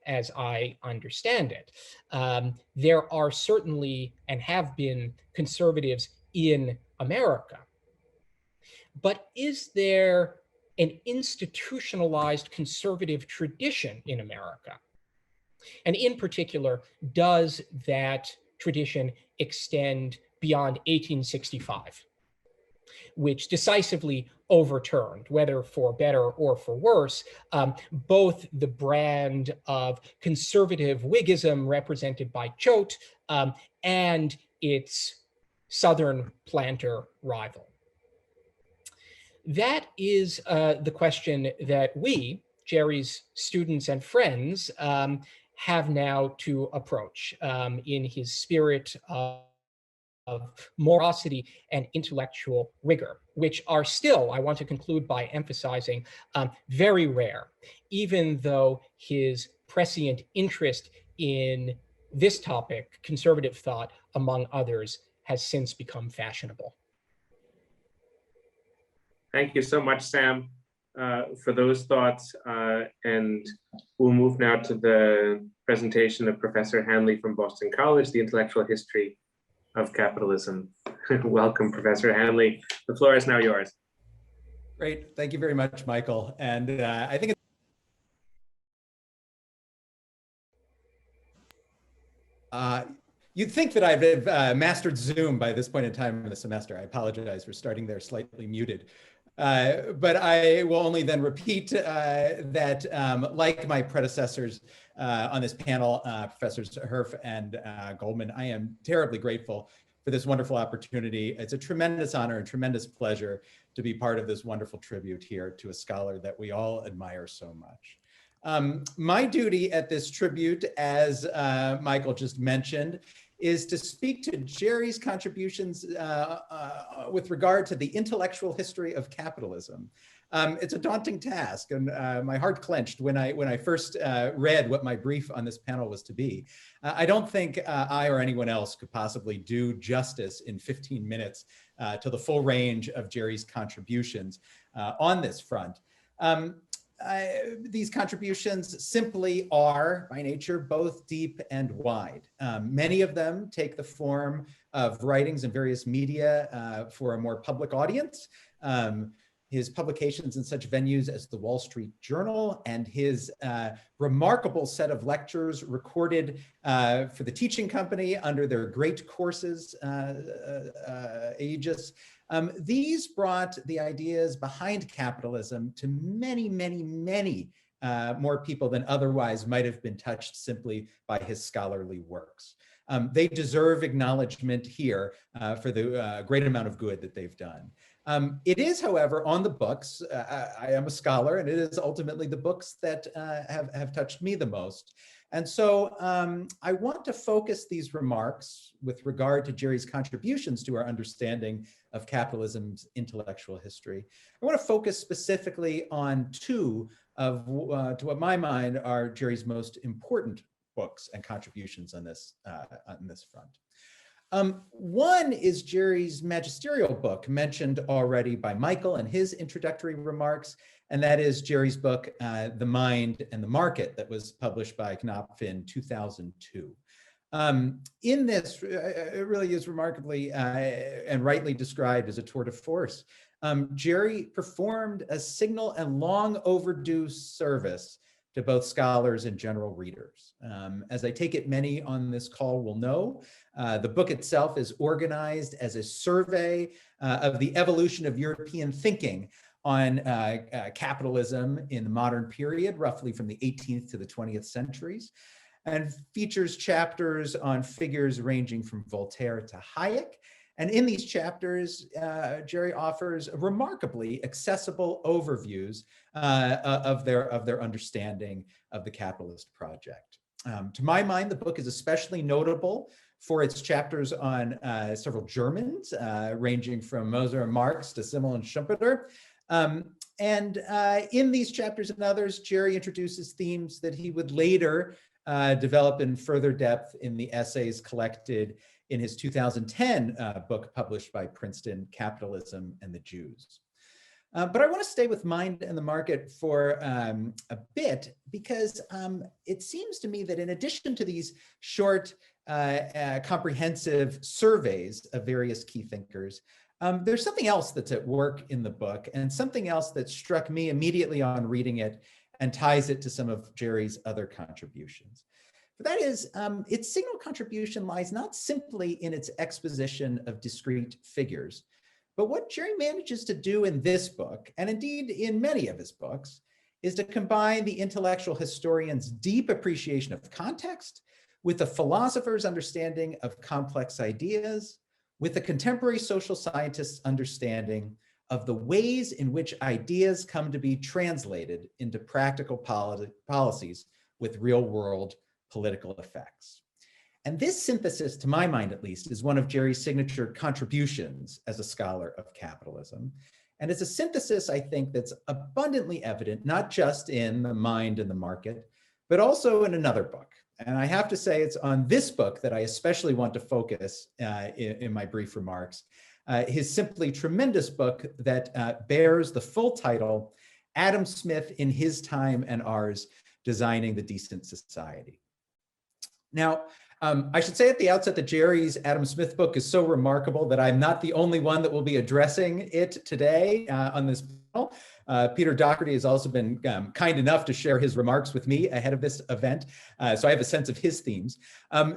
as I understand it. There are certainly and have been conservatives in America, but is there an institutionalized conservative tradition in America? And in particular, does that tradition extend beyond 1865, which decisively overturned, whether for better or for worse, both the brand of conservative Whiggism represented by Choate and its Southern planter rival? That is the question that we, Jerry's students and friends, have now to approach in his spirit of morosity and intellectual rigor, which are still, I want to conclude by emphasizing, very rare, even though his prescient interest in this topic, conservative thought, among others, has since become fashionable. Thank you so much, Sam, for those thoughts. And we'll move now to the presentation of Professor Hanley from Boston College, The Intellectual History of Capitalism. Welcome, Professor Hanley. The floor is now yours. Great. Thank you very much, Michael. And I think you'd think that I've mastered Zoom by this point in time in the semester. I apologize for starting there slightly muted. But I will only then repeat that, like my predecessors on this panel, Professors Herf and Goldman, I am terribly grateful for this wonderful opportunity. It's a tremendous honor and tremendous pleasure to be part of this wonderful tribute here to a scholar that we all admire so much. My duty at this tribute, as Michael just mentioned, is to speak to Jerry's contributions with regard to the intellectual history of capitalism. It's a daunting task, and my heart clenched when I first read what my brief on this panel was to be. I don't think I or anyone else could possibly do justice in 15 minutes to the full range of Jerry's contributions on this front. These contributions simply are, by nature, both deep and wide. Many of them take the form of writings in various media for a more public audience. His publications in such venues as the Wall Street Journal and his remarkable set of lectures recorded for the teaching company under their great courses aegis. These brought the ideas behind capitalism to many, many, many more people than otherwise might have been touched simply by his scholarly works. They deserve acknowledgement here for the great amount of good that they've done. It is, however, on the books. I am a scholar, and it is ultimately the books that have touched me the most. And so I want to focus these remarks with regard to Jerry's contributions to our understanding of capitalism's intellectual history. I want to focus specifically on two of, to what my mind, are Jerry's most important books and contributions on this front. One is Jerry's magisterial book, mentioned already by Michael in his introductory remarks, and that is Jerry's book, The Mind and the Market, that was published by Knopf in 2002. In this, it really is remarkably and rightly described as a tour de force. Jerry performed a signal and long overdue service to both scholars and general readers. As I take it many on this call will know, the book itself is organized as a survey of the evolution of European thinking on capitalism in the modern period, roughly from the 18th to the 20th centuries, and features chapters on figures ranging from Voltaire to Hayek. And in these chapters, Jerry offers remarkably accessible overviews of their understanding of the capitalist project. To my mind, the book is especially notable for its chapters on several Germans, ranging from Moser and Marx to Simmel and Schumpeter. And in these chapters and others, Jerry introduces themes that he would later develop in further depth in the essays collected in his 2010 book published by Princeton, Capitalism and the Jews. But I want to stay with Mind and the Market for a bit, because it seems to me that in addition to these short, comprehensive surveys of various key thinkers, there's something else that's at work in the book, and something else that struck me immediately on reading it and ties it to some of Jerry's other contributions. But that is, its signal contribution lies not simply in its exposition of discrete figures, but what Jerry manages to do in this book, and indeed in many of his books, is to combine the intellectual historian's deep appreciation of context with the philosopher's understanding of complex ideas, with the contemporary social scientist's understanding of the ways in which ideas come to be translated into practical policies with real-world political effects. And this synthesis, to my mind at least, is one of Jerry's signature contributions as a scholar of capitalism. And it's a synthesis, I think, that's abundantly evident, not just in The Mind and the Market, but also in another book. And I have to say it's on this book that I especially want to focus in my brief remarks. His simply tremendous book that bears the full title, Adam Smith in His Time and Ours, Designing the Decent Society. Now, I should say at the outset that Jerry's Adam Smith book is so remarkable that I'm not the only one that will be addressing it today on this panel. Peter Dougherty has also been kind enough to share his remarks with me ahead of this event, so I have a sense of his themes.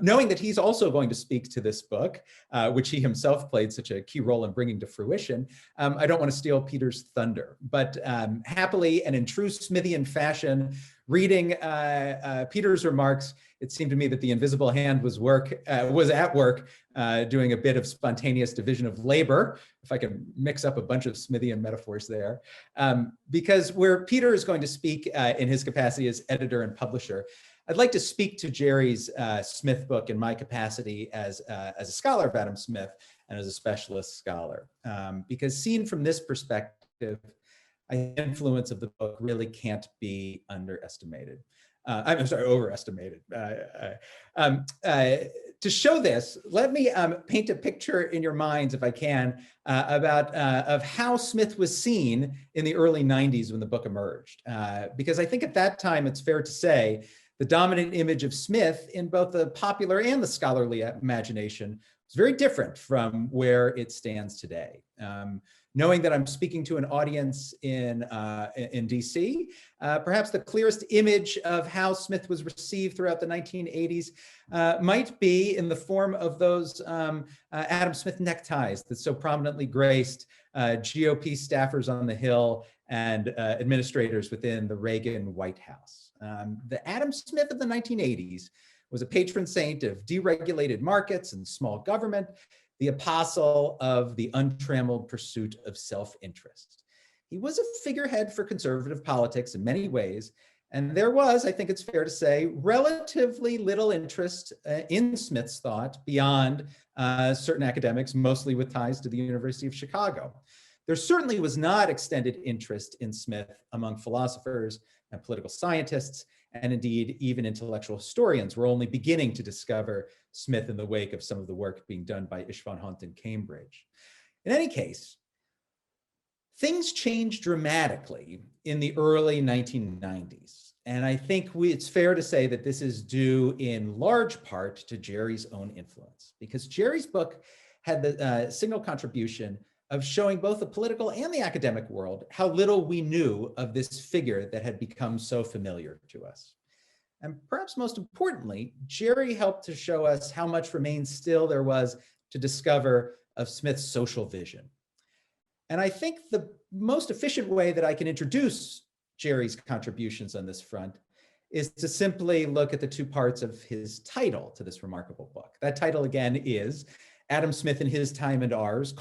Knowing that he's also going to speak to this book, which he himself played such a key role in bringing to fruition, I don't want to steal Peter's thunder, but happily and in true Smithian fashion, reading Peter's remarks, it seemed to me that the invisible hand was at work doing a bit of spontaneous division of labor, if I can mix up a bunch of Smithian metaphors there, because where Peter is going to speak in his capacity as editor and publisher, I'd like to speak to Jerry's Smith book in my capacity as a scholar of Adam Smith and as a specialist scholar, because seen from this perspective, the influence of the book really can't be underestimated. I'm sorry, overestimated. To show this, let me paint a picture in your minds, if I can, about of how Smith was seen in the early 90s when the book emerged. Because I think at that time, it's fair to say, the dominant image of Smith in both the popular and the scholarly imagination was very different from where it stands today. Knowing that I'm speaking to an audience in DC, perhaps the clearest image of how Smith was received throughout the 1980s might be in the form of those Adam Smith neckties that so prominently graced GOP staffers on the Hill and administrators within the Reagan White House. The Adam Smith of the 1980s was a patron saint of deregulated markets and small government, the apostle of the untrammeled pursuit of self-interest. He was a figurehead for conservative politics in many ways, and there was, I think it's fair to say, relatively little interest in Smith's thought beyond certain academics, mostly with ties to the University of Chicago. There certainly was not extended interest in Smith among philosophers and political scientists, and indeed even intellectual historians were only beginning to discover Smith in the wake of some of the work being done by Istvan Hunt in Cambridge. In any case, things changed dramatically in the early 1990s. And I think it's fair to say that this is due in large part to Jerry's own influence, because Jerry's book had the signal contribution of showing both the political and the academic world how little we knew of this figure that had become so familiar to us. And perhaps most importantly, Jerry helped to show us how much remains still there was to discover of Smith's social vision. And I think the most efficient way that I can introduce Jerry's contributions on this front is to simply look at the two parts of his title to this remarkable book. That title again is Adam Smith in His Time and Ours,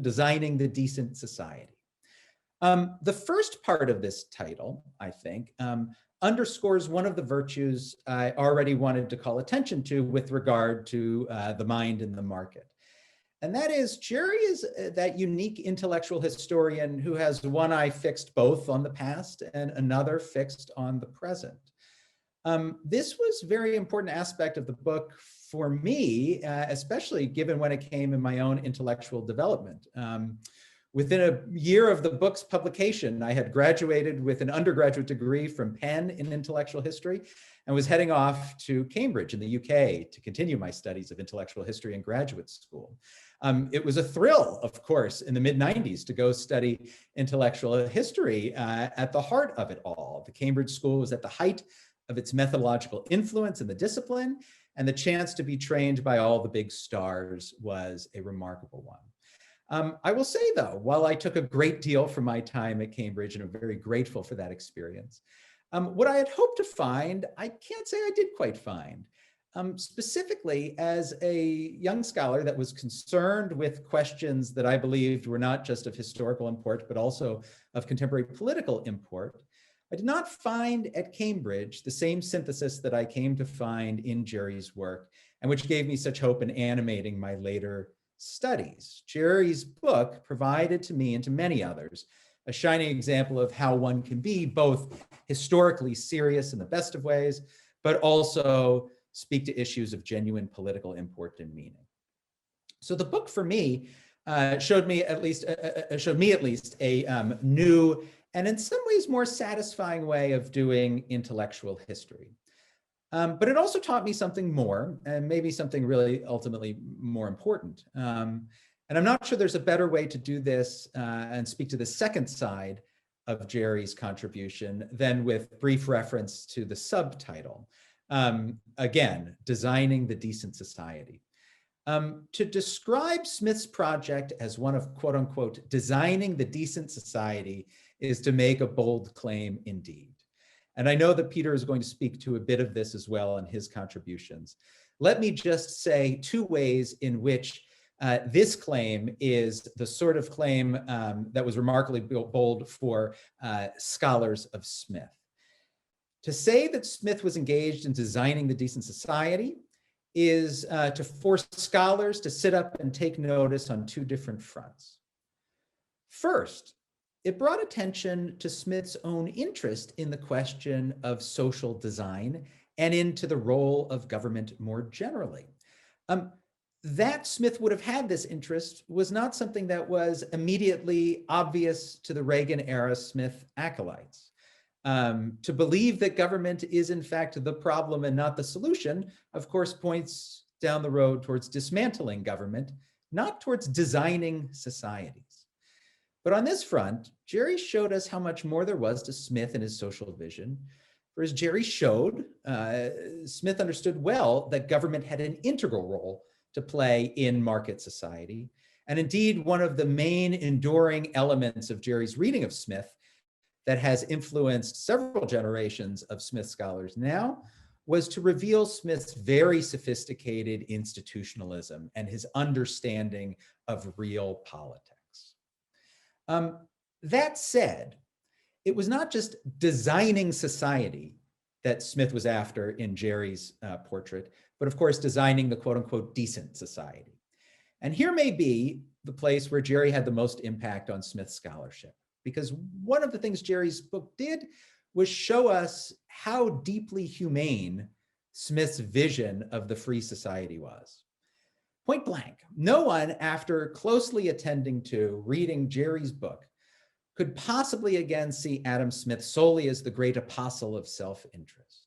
Designing the Decent Society. The first part of this title, I think, underscores one of the virtues I already wanted to call attention to with regard to the mind and the market. And that is, Jerry is that unique intellectual historian who has one eye fixed both on the past and another fixed on the present. This was a very important aspect of the book for me, especially given when it came in my own intellectual development. Within a year of the book's publication, I had graduated with an undergraduate degree from Penn in intellectual history and was heading off to Cambridge in the UK to continue my studies of intellectual history in graduate school. It was a thrill, of course, in the mid-90s to go study intellectual history at the heart of it all. The Cambridge School was at the height of its methodological influence in the discipline, and the chance to be trained by all the big stars was a remarkable one. I will say, though, while I took a great deal from my time at Cambridge, and I'm very grateful for that experience, what I had hoped to find, I can't say I did quite find. Specifically, as a young scholar that was concerned with questions that I believed were not just of historical import, but also of contemporary political import, I did not find at Cambridge the same synthesis that I came to find in Jerry's work, and which gave me such hope in animating my later studies. Jerry's book provided to me and to many others a shining example of how one can be both historically serious in the best of ways, but also speak to issues of genuine political import and meaning. So the book for me showed me at least a new and in some ways more satisfying way of doing intellectual history. But it also taught me something more, and maybe something really ultimately more important. And I'm not sure there's a better way to do this and speak to the second side of Jerry's contribution than with brief reference to the subtitle. Again, Designing the Decent Society. To describe Smith's project as one of, quote unquote, designing the decent society is to make a bold claim indeed. And I know that Peter is going to speak to a bit of this as well in his contributions. Let me just say two ways in which this claim is the sort of claim that was remarkably bold for scholars of Smith. To say that Smith was engaged in designing the decent society is to force scholars to sit up and take notice on two different fronts. First, it brought attention to Smith's own interest in the question of social design and into the role of government more generally. That Smith would have had this interest was not something that was immediately obvious to the Reagan-era Smith acolytes. To believe that government is in fact the problem and not the solution, of course, points down the road towards dismantling government, not towards designing societies. But on this front, Jerry showed us how much more there was to Smith and his social vision. For as Jerry showed, Smith understood well that government had an integral role to play in market society. And indeed, one of the main enduring elements of Jerry's reading of Smith that has influenced several generations of Smith scholars now was to reveal Smith's very sophisticated institutionalism and his understanding of real politics. That said, it was not just designing society that Smith was after in Jerry's portrait, but of course, designing the quote unquote decent society. And here may be the place where Jerry had the most impact on Smith's scholarship, because one of the things Jerry's book did was show us how deeply humane Smith's vision of the free society was. Point blank, no one, after closely attending to reading Jerry's book, could possibly again see Adam Smith solely as the great apostle of self-interest.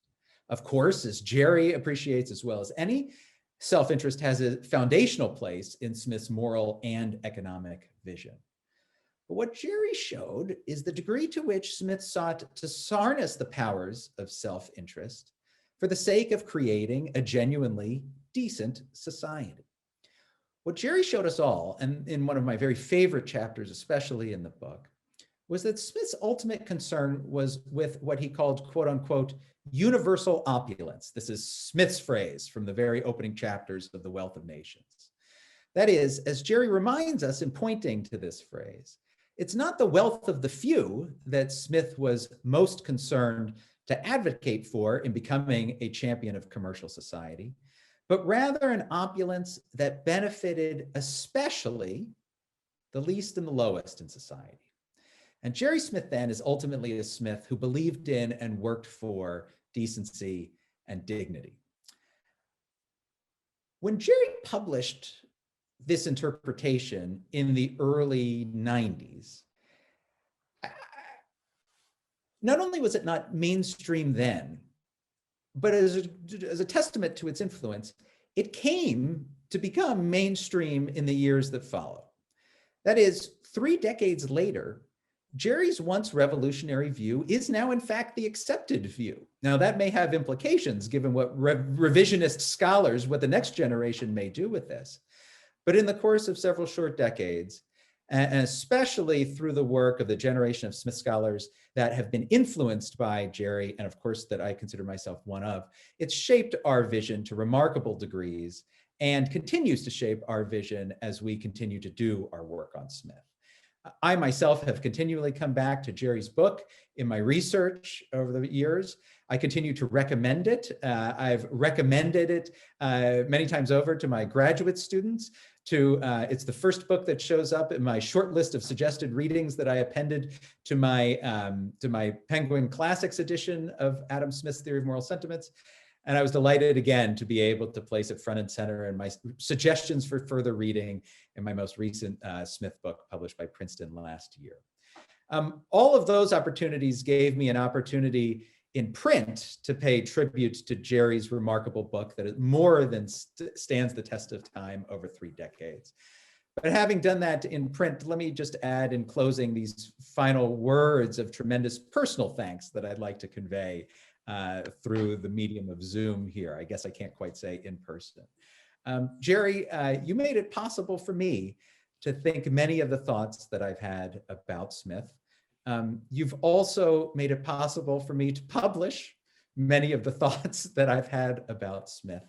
Of course, as Jerry appreciates as well as any, self-interest has a foundational place in Smith's moral and economic vision. But what Jerry showed is the degree to which Smith sought to harness the powers of self-interest for the sake of creating a genuinely decent society. What Jerry showed us all, and in one of my very favorite chapters, especially in the book, was that Smith's ultimate concern was with what he called, quote unquote, universal opulence. This is Smith's phrase from the very opening chapters of The Wealth of Nations. That is, as Jerry reminds us in pointing to this phrase, it's not the wealth of the few that Smith was most concerned to advocate for in becoming a champion of commercial society, but rather an opulence that benefited especially the least and the lowest in society. And Jerry Smith then is ultimately a Smith who believed in and worked for decency and dignity. When Jerry published this interpretation in the early 90s, not only was it not mainstream then, but as a testament to its influence, it came to become mainstream in the years that follow. That is, 3 decades later, Jerry's once revolutionary view is now in fact the accepted view. Now that may have implications given what revisionist scholars, what the next generation may do with this. But in the course of several short decades, and especially through the work of the generation of Smith scholars that have been influenced by Jerry, and of course that I consider myself one of, it's shaped our vision to remarkable degrees and continues to shape our vision as we continue to do our work on Smith. I myself have continually come back to Jerry's book in my research over the years. I continue to recommend it. I've recommended it many times over to my graduate students. It's the first book that shows up in my short list of suggested readings that I appended to my Penguin Classics edition of Adam Smith's Theory of Moral Sentiments. And I was delighted again to be able to place it front and center in my suggestions for further reading in my most recent Smith book published by Princeton last year. All of those opportunities gave me an opportunity in print to pay tribute to Jerry's remarkable book that more than stands the test of time over 3 decades. But having done that in print, let me just add in closing these final words of tremendous personal thanks that I'd like to convey through the medium of Zoom here. I guess I can't quite say in person. Jerry, you made it possible for me to think many of the thoughts that I've had about Smith. You've also made it possible for me to publish many of the thoughts that I've had about Smith.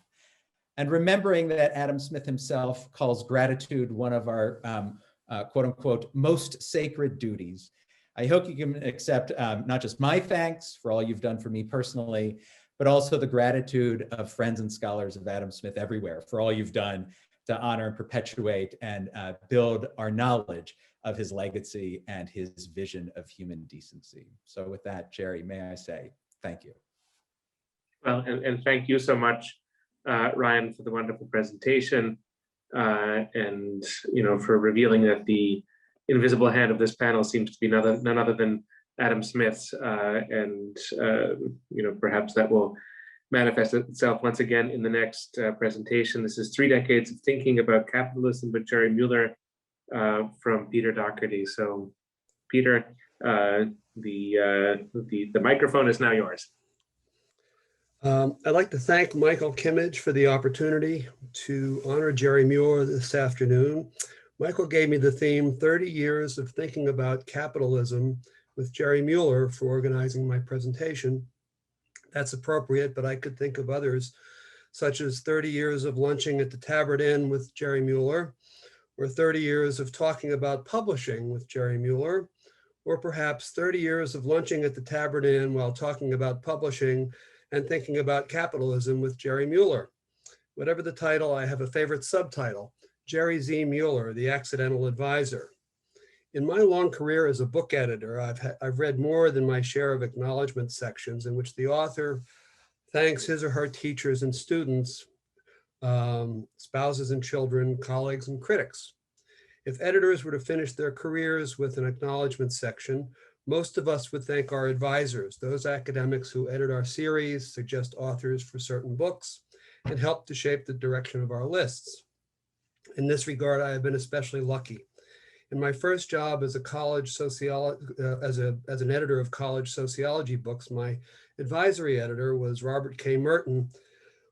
And remembering that Adam Smith himself calls gratitude one of our quote unquote most sacred duties, I hope you can accept not just my thanks for all you've done for me personally, but also the gratitude of friends and scholars of Adam Smith everywhere for all you've done to honor and perpetuate and build our knowledge of his legacy and his vision of human decency. So with that, Jerry, may I say thank you. Well, and thank you so much, Ryan, for the wonderful presentation and for revealing that the invisible hand of this panel seems to be none other than Adam Smith's, and perhaps that will manifest itself once again in the next presentation. This is 3 decades of thinking about capitalism with Jerry Muller from Peter Dougherty. So, Peter, the microphone is now yours. I'd like to thank Michael Kimmage for the opportunity to honor Jerry Muller this afternoon. Michael gave me the theme 30 years of thinking about capitalism with Jerry Muller for organizing my presentation. That's appropriate, but I could think of others, such as 30 years of lunching at the Tabard Inn with Jerry Muller, or 30 years of talking about publishing with Jerry Muller, or perhaps 30 years of lunching at the Tabard Inn while talking about publishing and thinking about capitalism with Jerry Muller. Whatever the title, I have a favorite subtitle: Jerry Z. Muller, the Accidental Advisor. In my long career as a book editor, I've read more than my share of acknowledgement sections in which the author thanks his or her teachers and students, spouses and children, colleagues and critics. If editors were to finish their careers with an acknowledgement section, most of us would thank our advisors, those academics who edit our series, suggest authors for certain books, and help to shape the direction of our lists. In this regard, I have been especially lucky. In my first job as a college as an editor of college sociology books, my advisory editor was Robert K. Merton,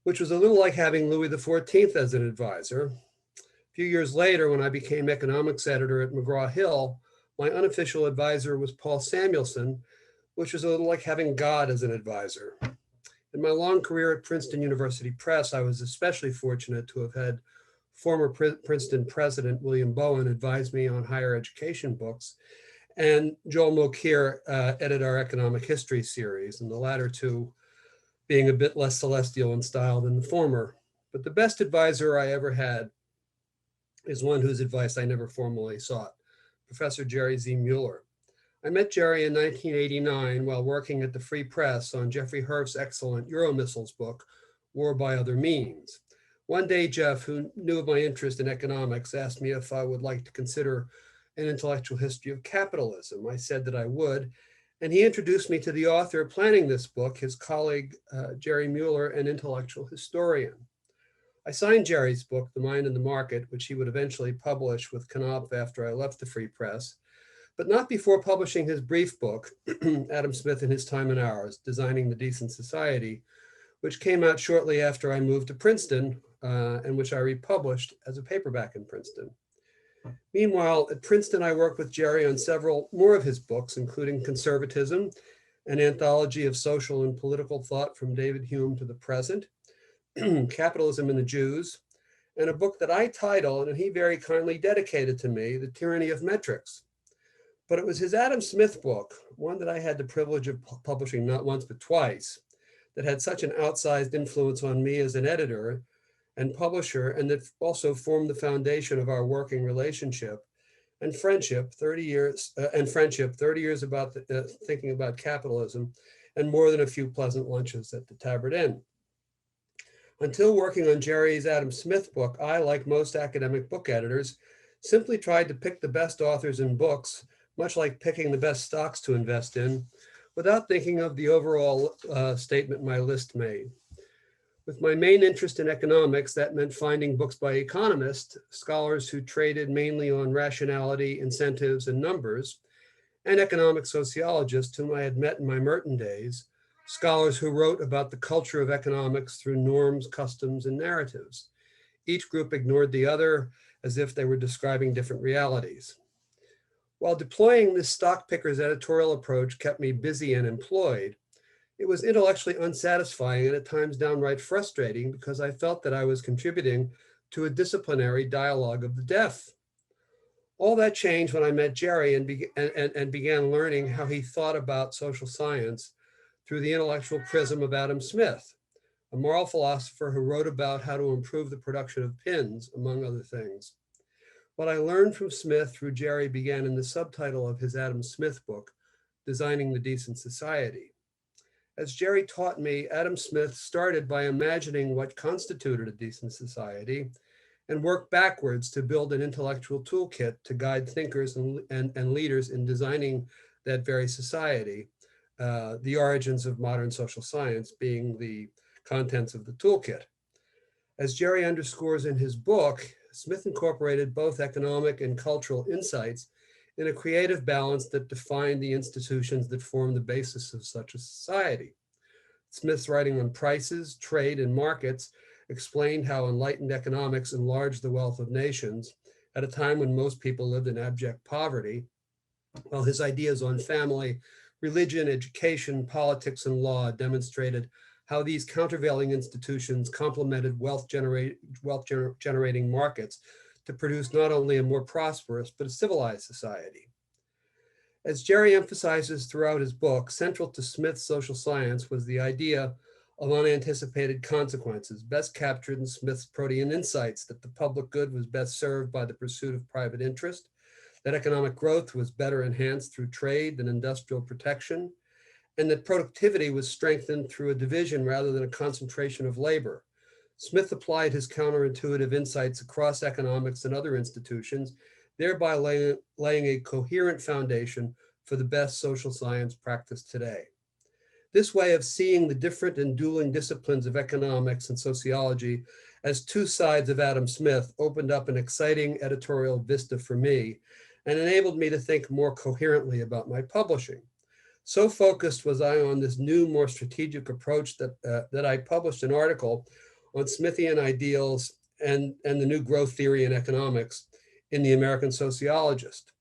which was a little like having Louis XIV as an advisor. A few years later, when I became economics editor at McGraw-Hill, my unofficial advisor was Paul Samuelson, which was a little like having God as an advisor. In my long career at Princeton University Press, I was especially fortunate to have had former Princeton president William Bowen advised me on higher education books, and Joel Mokyr edit our economic history series, and the latter two being a bit less celestial in style than the former. But the best advisor I ever had is one whose advice I never formally sought, Professor Jerry Z. Muller. I met Jerry in 1989 while working at the Free Press on Jeffrey Herf's excellent Euromissiles book, War by Other Means. One day, Jeff, who knew of my interest in economics, asked me if I would like to consider an intellectual history of capitalism. I said that I would, and he introduced me to the author planning this book, his colleague, Jerry Muller, an intellectual historian. I signed Jerry's book, The Mind and the Market, which he would eventually publish with Knopf after I left the Free Press, but not before publishing his brief book, Adam Smith and His Time and Ours, Designing the Decent Society, which came out shortly after I moved to Princeton, and which I republished as a paperback in Princeton. Meanwhile, at Princeton, I worked with Jerry on several more of his books, including Conservatism, an anthology of social and political thought from David Hume to the present, Capitalism and the Jews, and a book that I titled, and he very kindly dedicated to me, The Tyranny of Metrics. But it was his Adam Smith book, one that I had the privilege of publishing not once but twice, that had such an outsized influence on me as an editor and publisher, and that also formed the foundation of our working relationship and friendship 30 years about thinking about capitalism, and more than a few pleasant lunches at the Tabard Inn. Until working on Jerry's Adam Smith book, I, like most academic book editors, simply tried to pick the best authors and books, much like picking the best stocks to invest in, without thinking of the overall statement my list made. With my main interest in economics, that meant finding books by economists, scholars who traded mainly on rationality, incentives, and numbers, and economic sociologists whom I had met in my Merton days, scholars who wrote about the culture of economics through norms, customs, and narratives. Each group ignored the other as if they were describing different realities. While deploying this stock picker's editorial approach kept me busy and employed, it was intellectually unsatisfying and at times downright frustrating because I felt that I was contributing to a disciplinary dialogue of the deaf. All that changed when I met Jerry and began learning how he thought about social science through the intellectual prism of Adam Smith, a moral philosopher who wrote about how to improve the production of pins, among other things. What I learned from Smith through Jerry began in the subtitle of his Adam Smith book, Designing the Decent Society. As Jerry taught me, Adam Smith started by imagining what constituted a decent society and worked backwards to build an intellectual toolkit to guide thinkers and leaders in designing that very society, the origins of modern social science being the contents of the toolkit. As Jerry underscores in his book, Smith incorporated both economic and cultural insights in a creative balance that defined the institutions that form the basis of such a society. Smith's writing on prices, trade, and markets explained how enlightened economics enlarged the wealth of nations at a time when most people lived in abject poverty, while his ideas on family, religion, education, politics, and law demonstrated how these countervailing institutions complemented wealth-generating markets to produce not only a more prosperous, but a civilized society. As Jerry emphasizes throughout his book, central to Smith's social science was the idea of unanticipated consequences, best captured in Smith's Protean insights that the public good was best served by the pursuit of private interest, that economic growth was better enhanced through trade than industrial protection, and that productivity was strengthened through a division rather than a concentration of labor. Smith applied his counterintuitive insights across economics and other institutions, thereby laying a coherent foundation for the best social science practice today. This way of seeing the different and dueling disciplines of economics and sociology as two sides of Adam Smith opened up an exciting editorial vista for me and enabled me to think more coherently about my publishing. So focused was I on this new, more strategic approach that I published an article on Smithian ideals and the new growth theory in economics in the American Sociologist.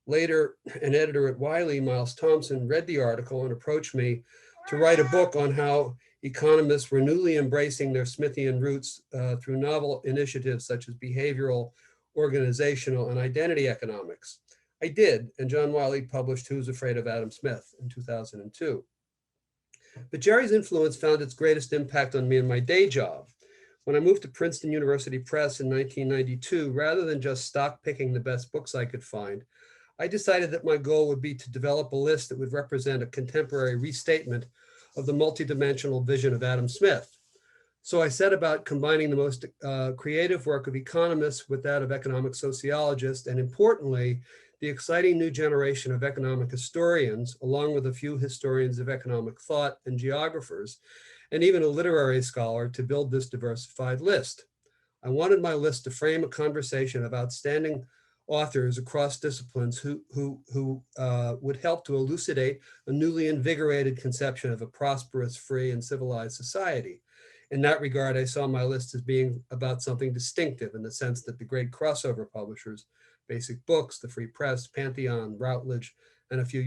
Later, an editor at Wiley, Miles Thompson, read the article and approached me to write a book on how economists were newly embracing their Smithian roots through novel initiatives such as behavioral, organizational, and identity economics. I did, and John Wiley published Who's Afraid of Adam Smith in 2002. But Jerry's influence found its greatest impact on me in my day job. When I moved to Princeton University Press in 1992, rather than just stock picking the best books I could find, I decided that my goal would be to develop a list that would represent a contemporary restatement of the multidimensional vision of Adam Smith. So I set about combining the most creative work of economists with that of economic sociologists, and importantly, the exciting new generation of economic historians, along with a few historians of economic thought and geographers, and even a literary scholar to build this diversified list. I wanted my list to frame a conversation of outstanding authors across disciplines who would help to elucidate a newly invigorated conception of a prosperous, free, and civilized society. In that regard, I saw my list as being about something distinctive in the sense that the great crossover publishers, Basic Books, the Free Press, Pantheon, Routledge, and a few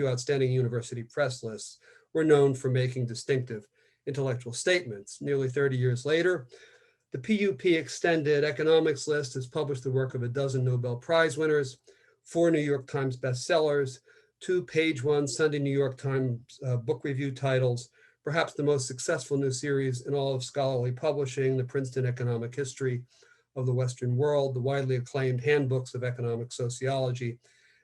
outstanding university press lists were known for making distinctive intellectual statements. Nearly 30 years later, the PUP Extended Economics List has published the work of a dozen Nobel Prize winners, 4 New York Times bestsellers, 2 Page One Sunday New York Times book review titles, perhaps the most successful new series in all of scholarly publishing, the Princeton Economic History of the Western World, the widely acclaimed Handbooks of Economic Sociology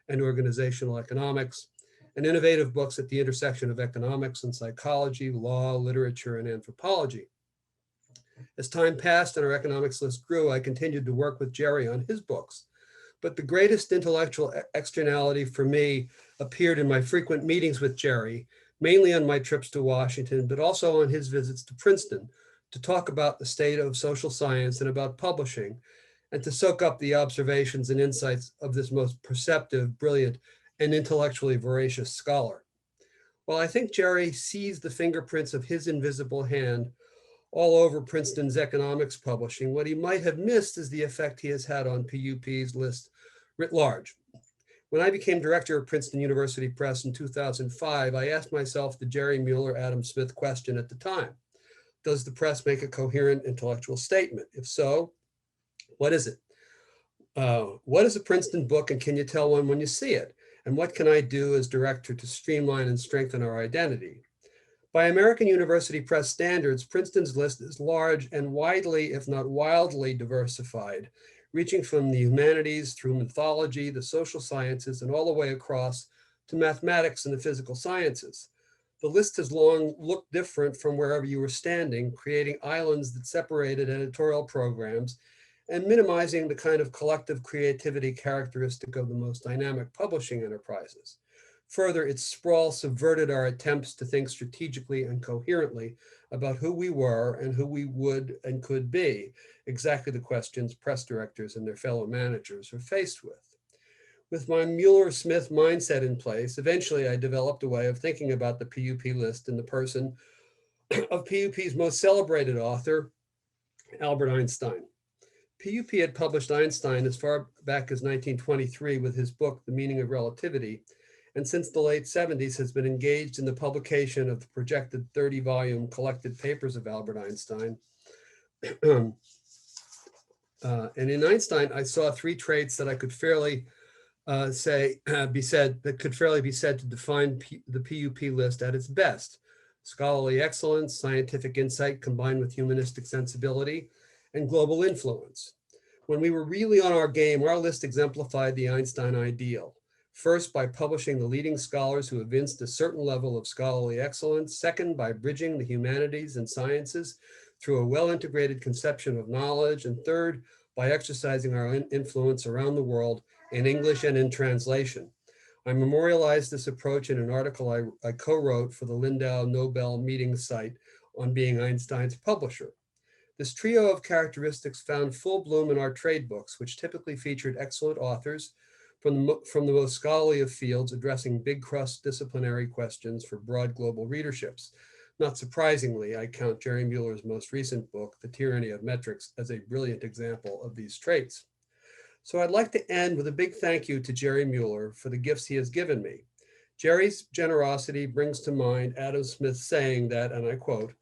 and Organizational Economics, and innovative books at the intersection of economics and psychology, law, literature, and anthropology. As time passed and our economics list grew, I continued to work with Jerry on his books. But the greatest intellectual externality for me appeared in my frequent meetings with Jerry, mainly on my trips to Washington, but also on his visits to Princeton to talk about the state of social science and about publishing, and to soak up the observations and insights of this most perceptive, brilliant, and intellectually voracious scholar. While I think Jerry sees the fingerprints of his invisible hand all over Princeton's economics publishing, what he might have missed is the effect he has had on PUP's list writ large. When I became director of Princeton University Press in 2005, I asked myself the Jerry Muller, Adam Smith question at the time. Does the press make a coherent intellectual statement? If so, what is it? What is a Princeton book, and can you tell one when you see it? And what can I do as director to streamline and strengthen our identity? By American University Press standards, Princeton's list is large and widely, if not wildly, diversified, reaching from the humanities through mythology, the social sciences, and all the way across to mathematics and the physical sciences. The list has long looked different from wherever you were standing, creating islands that separated editorial programs and minimizing the kind of collective creativity characteristic of the most dynamic publishing enterprises. Further, its sprawl subverted our attempts to think strategically and coherently about who we were and who we would and could be, exactly the questions press directors and their fellow managers are faced with. With my Muller-Smith mindset in place, eventually I developed a way of thinking about the PUP list in the person of PUP's most celebrated author, Albert Einstein. PUP had published Einstein as far back as 1923 with his book, The Meaning of Relativity, and since the late 70s has been engaged in the publication of the projected 30-volume collected papers of Albert Einstein. And in Einstein, I saw 3 traits that I could fairly be said to define the PUP list at its best: scholarly excellence, scientific insight combined with humanistic sensibility, and global influence. When we were really on our game, our list exemplified the Einstein ideal. First, by publishing the leading scholars who evinced a certain level of scholarly excellence. Second, by bridging the humanities and sciences through a well-integrated conception of knowledge. And third, by exercising our influence around the world in English and in translation. I memorialized this approach in an article I co-wrote for the Lindau Nobel meeting site on being Einstein's publisher. This trio of characteristics found full bloom in our trade books, which typically featured excellent authors from the most scholarly of fields addressing big cross-disciplinary questions for broad global readerships. Not surprisingly, I count Jerry Muller's most recent book, The Tyranny of Metrics, as a brilliant example of these traits. So I'd like to end with a big thank you to Jerry Muller for the gifts he has given me. Jerry's generosity brings to mind Adam Smith's saying that, and I quote,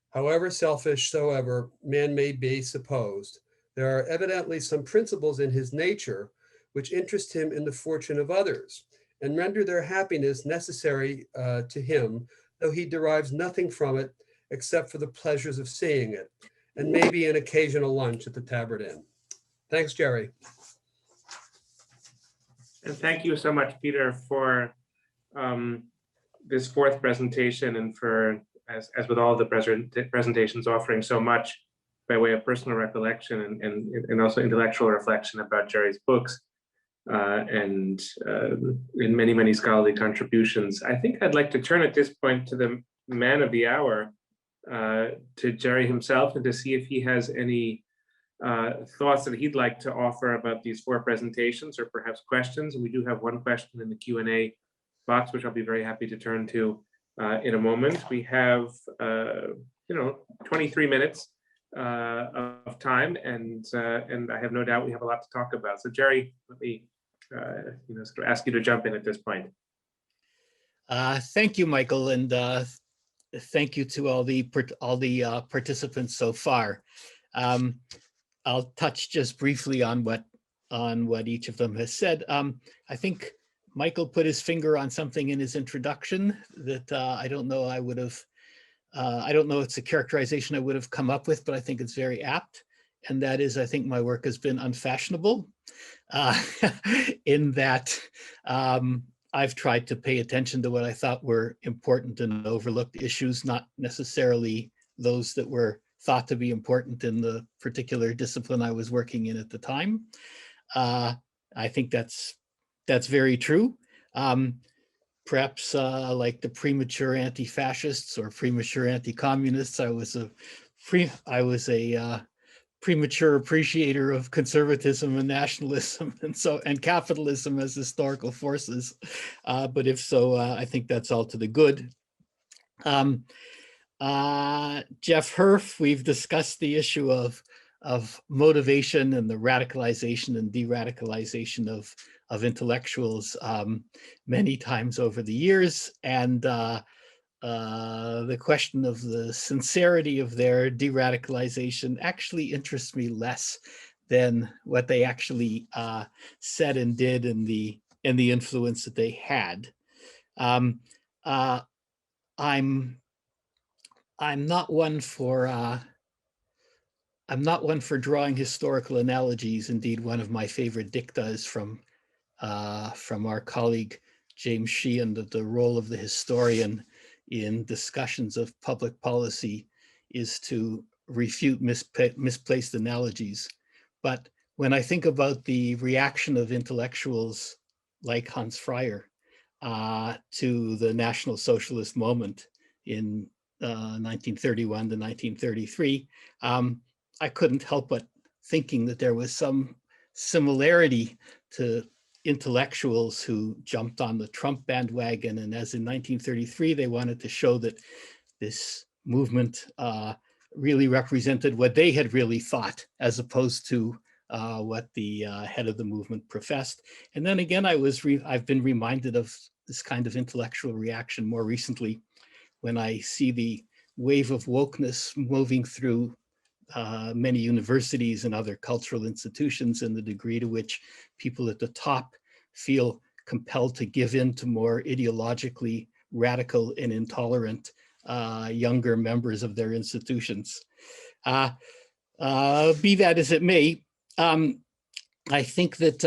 "However selfish soever man may be supposed, there are evidently some principles in his nature which interest him in the fortune of others, and render their happiness necessary to him, though he derives nothing from it except for the pleasures of seeing it, and maybe an occasional lunch at the Tabard Inn." Thanks, Jerry. And thank you so much, Peter, for this 4th presentation, and for, as with all of the presentations, offering so much by way of personal recollection and also intellectual reflection about Jerry's books. And in many, many scholarly contributions. I think I'd like to turn at this point to the man of the hour, to Jerry himself and to see if he has any thoughts that he'd like to offer about these 4 presentations, or perhaps questions. And we do have one question in the Q&A box, which I'll be very happy to turn to in a moment. We have 23 minutes of time, and I have no doubt we have a lot to talk about. So Jerry, let me sort of ask you to jump in at this point. Thank you, Michael, and thank you to all the participants so far. I'll touch just briefly on what each of them has said. I think Michael put his finger on something in his introduction that I don't know I would have. I don't know it's a characterization I would have come up with, but I think it's very apt. And that is, I think my work has been unfashionable in that I've tried to pay attention to what I thought were important and overlooked issues, not necessarily those that were thought to be important in the particular discipline I was working in at the time. I think that's very true. Perhaps like the premature anti-fascists or premature anti-communists, I was a premature appreciator of conservatism and nationalism and capitalism as historical forces. But if so, I think that's all to the good. Jeff Herf, we've discussed the issue of motivation and the radicalization and de-radicalization of intellectuals many times over the years, and the question of the sincerity of their de-radicalization actually interests me less than what they actually said and did and the influence that they had. I'm not one for drawing historical analogies. Indeed, one of my favorite dicta is from our colleague James Sheehan, that the role of the historian in discussions of public policy is to refute misplaced analogies. But when I think about the reaction of intellectuals like Hans Freyer to the National Socialist moment in 1931 to 1933, I couldn't help but thinking that there was some similarity to intellectuals who jumped on the Trump bandwagon, and as in 1933, they wanted to show that this movement really represented what they had really thought, as opposed to what the head of the movement professed. And then again, I've been reminded of this kind of intellectual reaction more recently when I see the wave of wokeness moving through many universities and other cultural institutions, and the degree to which people at the top feel compelled to give in to more ideologically radical and intolerant younger members of their institutions. Be that as it may, I think that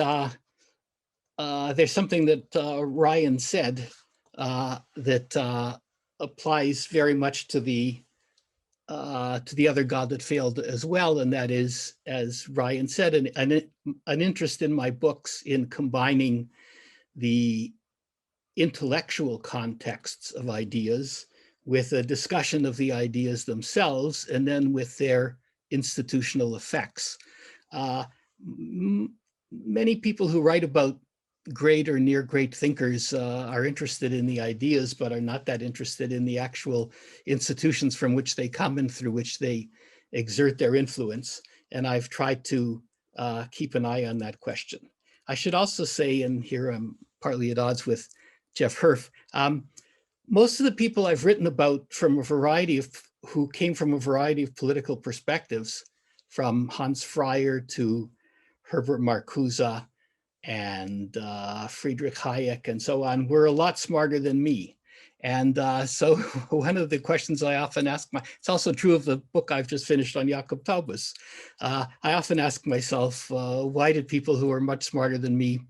there's something that Ryan said that applies very much to the other God that failed as well, and that is, as Ryan said, an interest in my books in combining the intellectual contexts of ideas with a discussion of the ideas themselves, and then with their institutional effects. Many people who write about great or near great thinkers are interested in the ideas, but are not that interested in the actual institutions from which they come and through which they exert their influence. And I've tried to keep an eye on that question. I should also say, and here I'm partly at odds with Jeff Herf, most of the people I've written about who came from a variety of political perspectives, from Hans Freyer to Herbert Marcuse and Friedrich Hayek and so on, were a lot smarter than me. And so one of the questions I often ask it's also true of the book I've just finished on Jakob Taubes. I often ask myself, why did people who are much smarter than me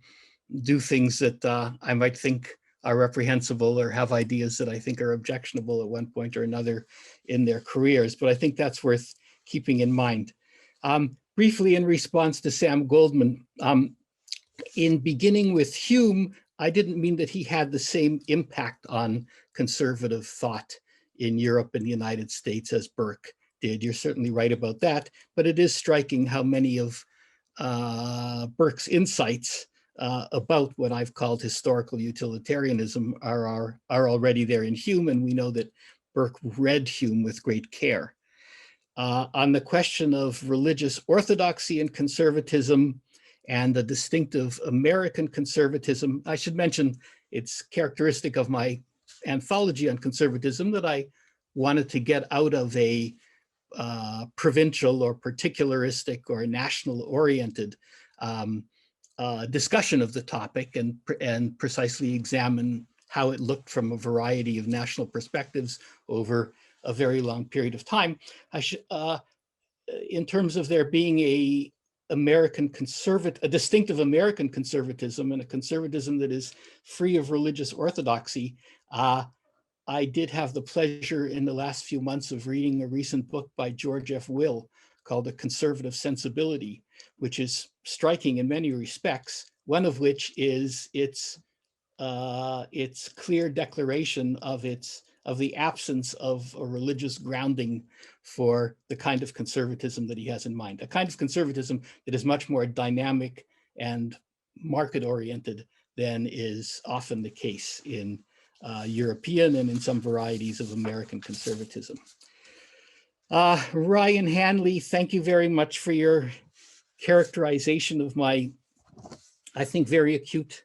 do things that I might think are reprehensible, or have ideas that I think are objectionable at one point or another in their careers? But I think that's worth keeping in mind. Briefly, in response to Sam Goldman, in beginning with Hume, I didn't mean that he had the same impact on conservative thought in Europe and the United States as Burke did. You're certainly right about that, but it is striking how many of Burke's insights about what I've called historical utilitarianism are already there in Hume, and we know that Burke read Hume with great care. On the question of religious orthodoxy and conservatism and the distinctive American conservatism, I should mention it's characteristic of my anthology on conservatism that I wanted to get out of a provincial or particularistic or national-oriented discussion of the topic and precisely examine how it looked from a variety of national perspectives over a very long period of time. In terms of there being a distinctive American conservatism and a conservatism that is free of religious orthodoxy, I did have the pleasure in the last few months of reading a recent book by George F. Will called A Conservative Sensibility, which is striking in many respects, one of which is its clear declaration of the absence of a religious grounding for the kind of conservatism that he has in mind, a kind of conservatism that is much more dynamic and market-oriented than is often the case in European and in some varieties of American conservatism. Ryan Hanley, thank you very much for your characterization of my, I think, very acute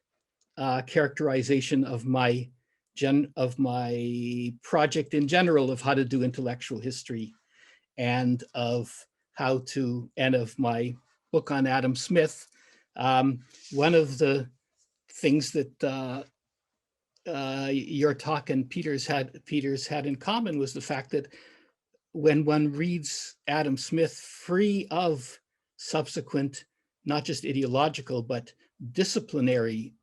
characterization of my project in general of how to do intellectual history and of my book on Adam Smith. One of the things that your talk and Peter's had in common was the fact that when one reads Adam Smith free of subsequent, not just ideological, but disciplinary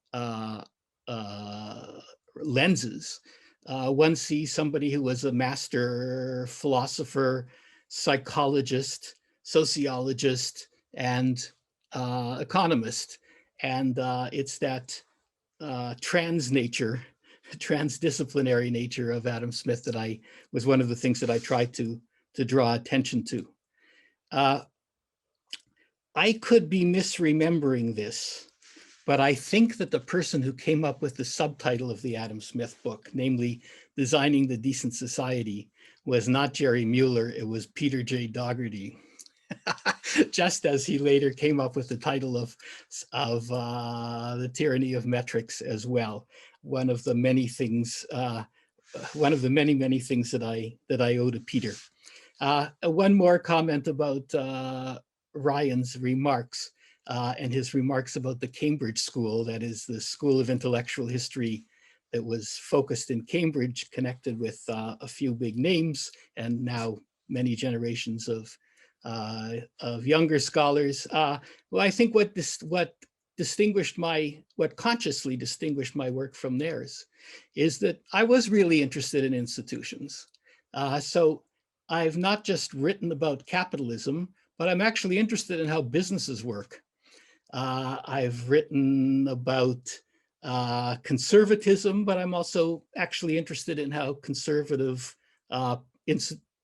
lenses, one sees somebody who was a master philosopher, psychologist, sociologist, and economist. And it's that transdisciplinary nature of Adam Smith that was one of the things that I tried to draw attention to. I could be misremembering this, but I think that the person who came up with the subtitle of the Adam Smith book, namely Designing the Decent Society, was not Jerry Muller, it was Peter J. Dougherty. Just as he later came up with the title of The Tyranny of Metrics as well. One of the many things, one of the many things that I owe to Peter. One more comment about Ryan's remarks and his remarks about the Cambridge School, that is the School of Intellectual History that was focused in Cambridge, connected with a few big names and now many generations of younger scholars. Well, I think what consciously distinguished my work from theirs is that I was really interested in institutions. So I've not just written about capitalism, but I'm actually interested in how businesses work. I've written about conservatism, but I'm also actually interested in how conservative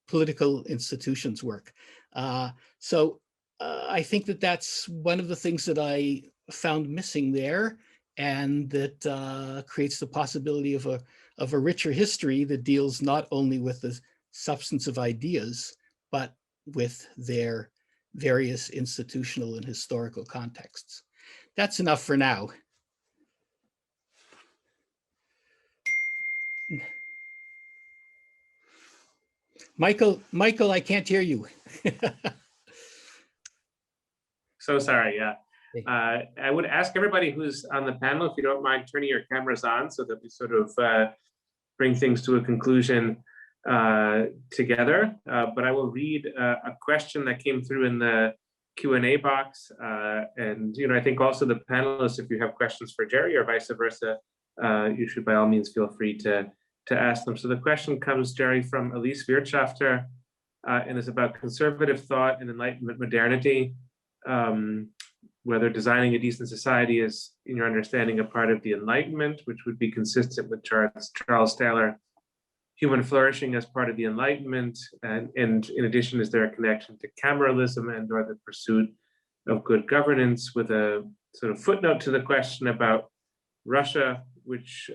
political institutions work. So I think that that's one of the things that I found missing there, and that creates the possibility of a richer history that deals not only with the substance of ideas, but with their various institutional and historical contexts. That's enough for now. Michael, I can't hear you. So sorry, yeah. I would ask everybody who's on the panel, if you don't mind turning your cameras on so that we sort of bring things to a conclusion together. But I will read a question that came through in the Q&A box. And I think also the panelists, if you have questions for Jerry or vice versa, you should by all means feel free to ask them. So the question comes, Jerry, from Elise Wirtschafter, and is about conservative thought and Enlightenment modernity. Whether designing a decent society is, in your understanding, a part of the Enlightenment, which would be consistent with Charles Taylor human flourishing as part of the Enlightenment? And in addition, is there a connection to cameralism and or the pursuit of good governance, with a sort of footnote to the question about Russia, which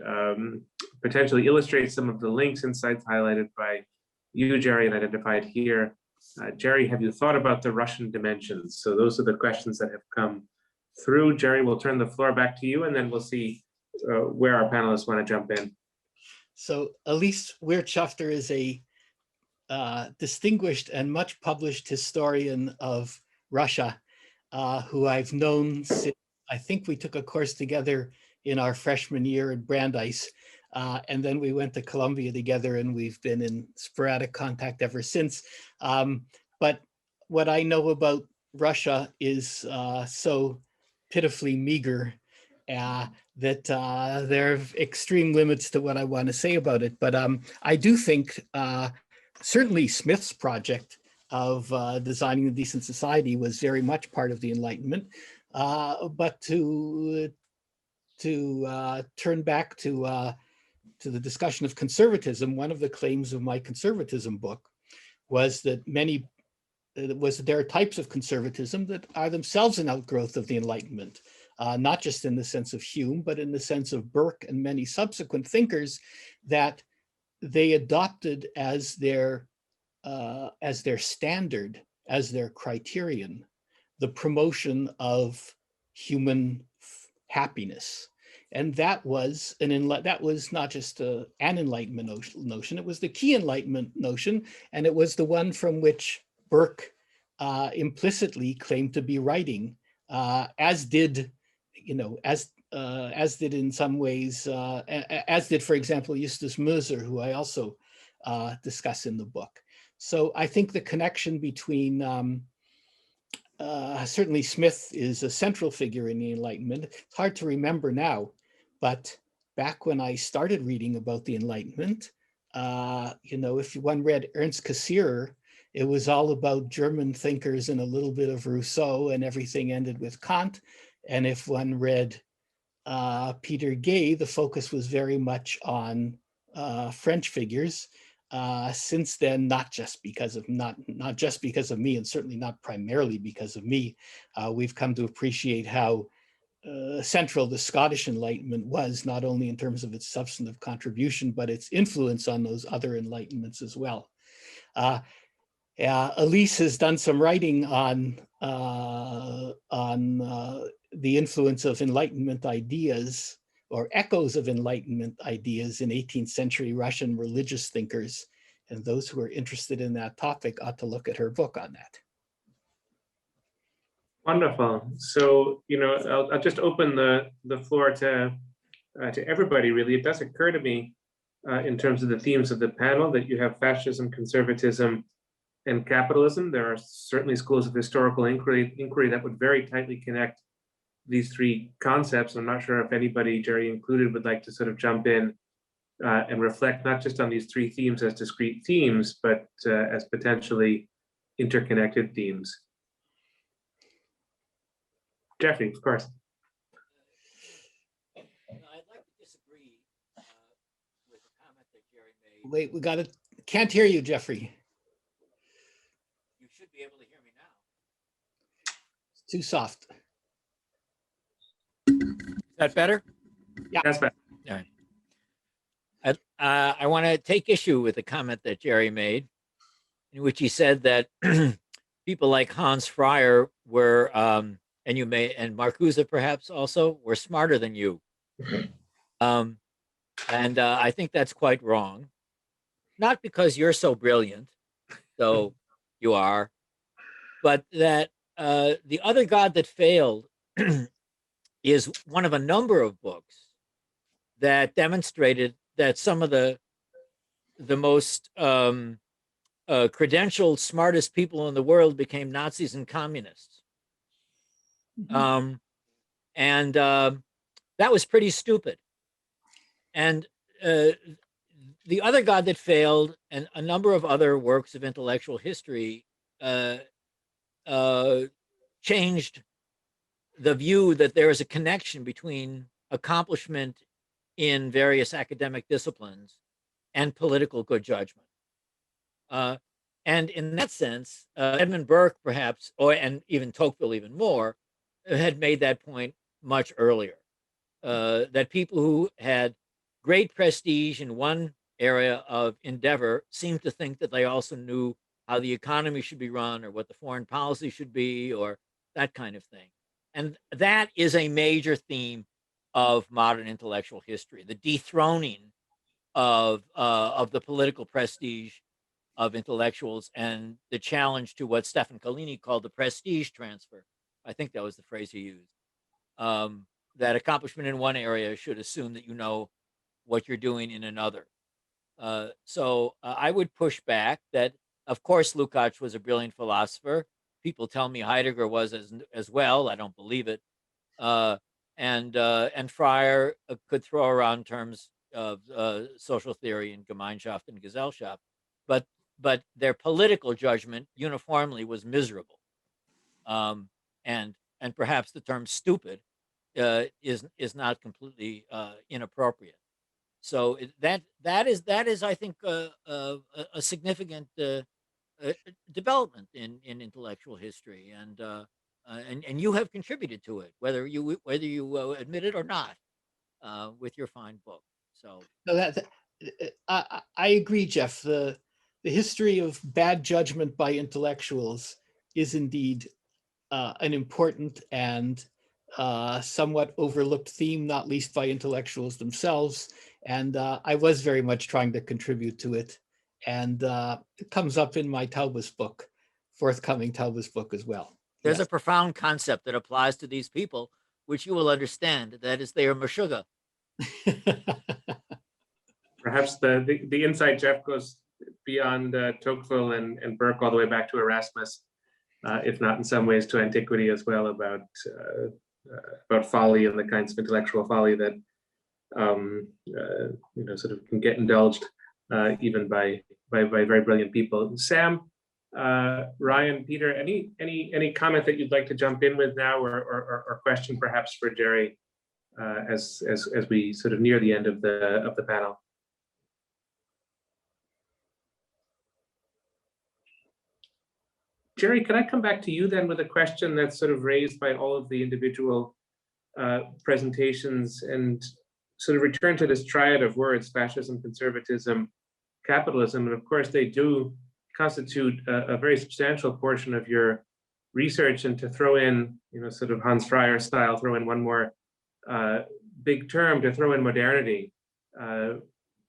potentially illustrates some of the links and sites highlighted by you, Jerry, and identified here. Jerry, have you thought about the Russian dimensions? So those are the questions that have come through. Jerry, we'll turn the floor back to you, and then we'll see where our panelists want to jump in. So Elise Wirtschafter is a distinguished and much published historian of Russia, who I've known since I think we took a course together in our freshman year at Brandeis. And then we went to Columbia together, and we've been in sporadic contact ever since. But what I know about Russia is so pitifully meager that there are extreme limits to what I want to say about it. But I do think certainly Smith's project of designing a decent society was very much part of the Enlightenment. But to turn back to the discussion of conservatism, one of the claims of my conservatism book was that there are types of conservatism that are themselves an outgrowth of the Enlightenment, not just in the sense of Hume, but in the sense of Burke and many subsequent thinkers, that they adopted as their standard, as their criterion, the promotion of human happiness. And that was not just an Enlightenment notion, it was the key Enlightenment notion, and it was the one from which Burke implicitly claimed to be writing, as did in some ways, as did, for example, Justus Moser, who I also discuss in the book. So I think the connection between certainly Smith is a central figure in the Enlightenment. It's hard to remember now, but back when I started reading about the Enlightenment, if one read Ernst Cassirer, it was all about German thinkers and a little bit of Rousseau, and everything ended with Kant. And if one read Peter Gay, the focus was very much on French figures. Since then, not just because of me, and certainly not primarily because of me, we've come to appreciate how central the Scottish Enlightenment was, not only in terms of its substantive contribution, but its influence on those other Enlightenments as well. Elise has done some writing on the influence of Enlightenment ideas, or echoes of Enlightenment ideas, in 18th century Russian religious thinkers. And those who are interested in that topic ought to look at her book on that. Wonderful. So, I'll just open the floor to everybody, really. It does occur to me, in terms of the themes of the panel, that you have fascism, conservatism, and capitalism. There are certainly schools of historical inquiry that would very tightly connect these three concepts. I'm not sure if anybody, Jerry included, would like to sort of jump in and reflect not just on these three themes as discrete themes, but as potentially interconnected themes. Jeffrey, of course. I'd like to disagree with the comment that Jerry made. Wait, can't hear you, Jeffrey. You should be able to hear me now. It's too soft. Is that better? Yeah. That's better. All right. I want to take issue with the comment that Jerry made, in which he said that people like Hans Fryer were, and Marcuse perhaps also, were smarter than you. And I think that's quite wrong. Not because you're so brilliant, though you are, but that The Other God That Failed is one of a number of books that demonstrated that some of the most credentialed, smartest people in the world became Nazis and communists. And that was pretty stupid. And The Other God That Failed and a number of other works of intellectual history changed the view that there is a connection between accomplishment in various academic disciplines and political good judgment. And in that sense, Edmund Burke, perhaps, and even Tocqueville, even more, had made that point much earlier. That people who had great prestige in one area of endeavor seemed to think that they also knew how the economy should be run or what the foreign policy should be or that kind of thing. And that is a major theme of modern intellectual history, the dethroning of the political prestige of intellectuals and the challenge to what Stefan Collini called the prestige transfer. I think that was the phrase he used. That accomplishment in one area should assume that you know what you're doing in another. So I would push back that, of course, Lukács was a brilliant philosopher. People tell me Heidegger was as well. I don't believe it. And Freier could throw around terms of social theory and Gemeinschaft and Gesellschaft, but their political judgment uniformly was miserable. And perhaps the term stupid is not completely inappropriate. So that is I think a significant development in intellectual history, and you have contributed to it, whether you admit it or not, with your fine book. So no, I agree, Jeff. The history of bad judgment by intellectuals is indeed an important and somewhat overlooked theme, not least by intellectuals themselves. And I was very much trying to contribute to it. And it comes up in my Taubes book, forthcoming Taubes book as well. There's Yes. a profound concept that applies to these people, which you will understand. That is, they are Meshuggah. Perhaps the insight, Jeff, goes beyond Tocqueville and Burke all the way back to Erasmus, if not in some ways to antiquity as well, about folly and the kinds of intellectual folly that sort of can get indulged even by very brilliant people. Sam, Ryan, Peter, any comment that you'd like to jump in with now, or question perhaps for Jerry as we sort of near the end of the panel? Jerry, can I come back to you then with a question that's sort of raised by all of the individual presentations, and sort of return to this triad of words: fascism, conservatism, capitalism. And of course, they do constitute a very substantial portion of your research. And to throw in, sort of Hans Freier style, throw in one more big term, to throw in modernity.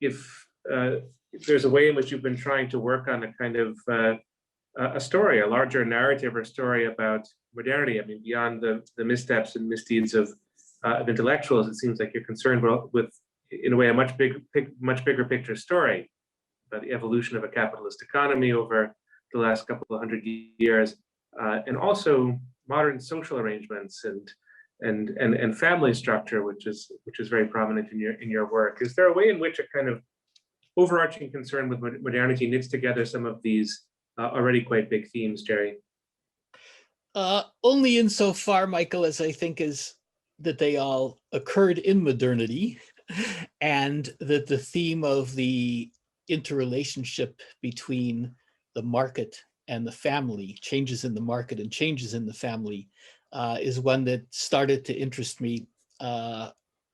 If there's a way in which you've been trying to work on a kind of a story, a larger narrative or story about modernity, I mean, beyond the missteps and misdeeds of intellectuals, it seems like you're concerned with, in a way, a much bigger picture story about the evolution of a capitalist economy over the last couple of hundred years, and also modern social arrangements and family structure, which is very prominent in your work. Is there a way in which a kind of overarching concern with modernity knits together some of these already quite big themes, Jerry? Only insofar, Michael, as I think is that they all occurred in modernity, and that the theme of the interrelationship between the market and the family, changes in the market and changes in the family, is one that started to interest me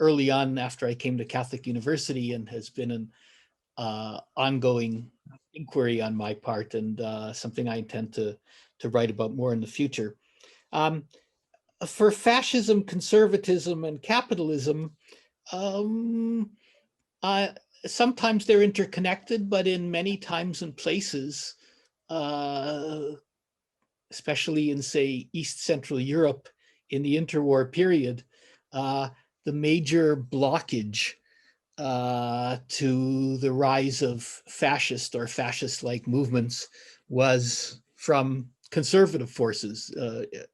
early on after I came to Catholic University, and has been an ongoing inquiry on my part, and something I intend to write about more in the future. For fascism, conservatism, and capitalism, sometimes they're interconnected, but in many times and places, especially in, say, East Central Europe in the interwar period, the major blockage to the rise of fascist or fascist-like movements was from conservative forces,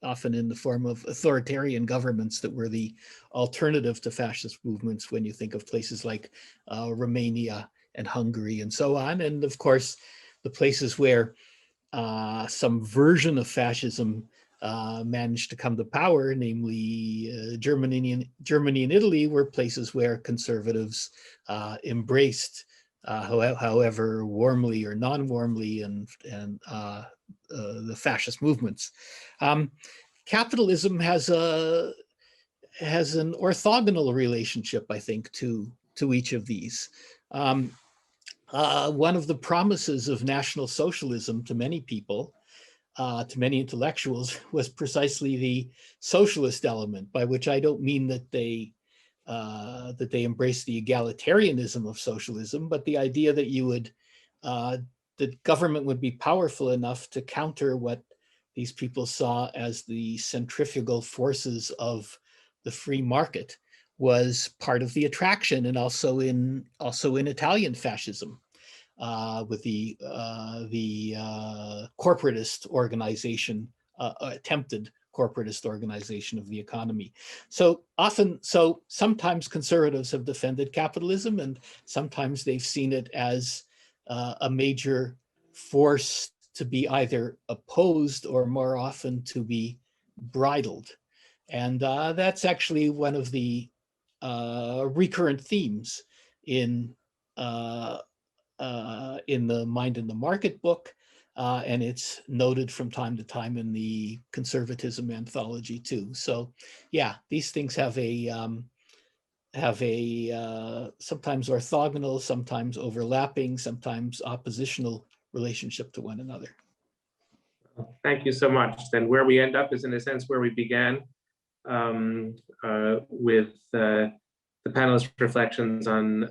often in the form of authoritarian governments that were the alternative to fascist movements when you think of places like Romania and Hungary and so on. And of course, the places where some version of fascism managed to come to power, namely Germany and Italy, were places where conservatives embraced however warmly or non-warmly, and the fascist movements. Capitalism has an orthogonal relationship, I think, to each of these. One of the promises of National Socialism to many people, to many intellectuals, was precisely the socialist element, by which I don't mean that they embrace the egalitarianism of socialism, but the idea that that government would be powerful enough to counter what these people saw as the centrifugal forces of the free market was part of the attraction, and also in Italian fascism, with the corporatist organization, attempted corporatist organization of the economy. So sometimes conservatives have defended capitalism, and sometimes they've seen it as a major force to be either opposed or more often to be bridled. And that's actually one of the recurrent themes in the Mind and the Market book, and it's noted from time to time in the Conservatism anthology too. So yeah, these things have a sometimes orthogonal, sometimes overlapping, sometimes oppositional relationship to one another. Thank you so much. Then where we end up is in a sense where we began, with the panelist reflections on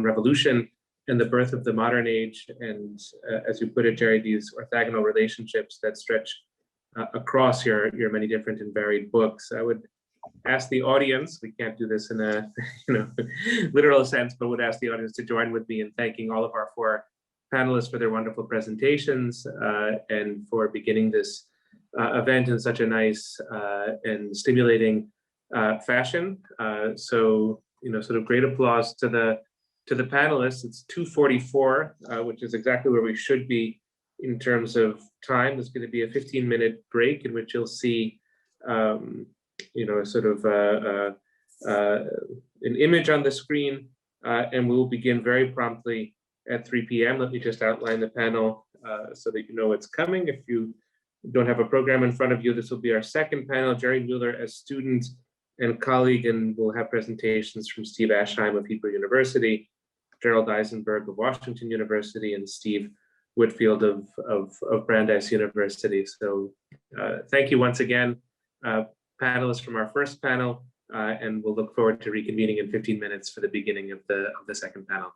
revolution and the birth of the modern age, and as you put it, Jerry, these orthogonal relationships that stretch across your many different and varied books. I would ask the audience, we can't do this in a literal sense, but would ask the audience to join with me in thanking all of our four panelists for their wonderful presentations, and for beginning this event in such a nice and stimulating fashion. So, sort of great applause to the panelists. It's 2:44, which is exactly where we should be in terms of time. There's going to be a 15-minute break in which you'll see, sort of an image on the screen, and we'll begin very promptly at 3 p.m. Let me just outline the panel so that you know what's coming. If you don't have a program in front of you, this will be our second panel. Jerry Muller as student and colleague, and we'll have presentations from Steve Ashheim of Hebrew University, Gerald Eisenberg of Washington University, and Steve Whitfield of Brandeis University. So thank you once again, panelists from our first panel, and we'll look forward to reconvening in 15 minutes for the beginning of the second panel.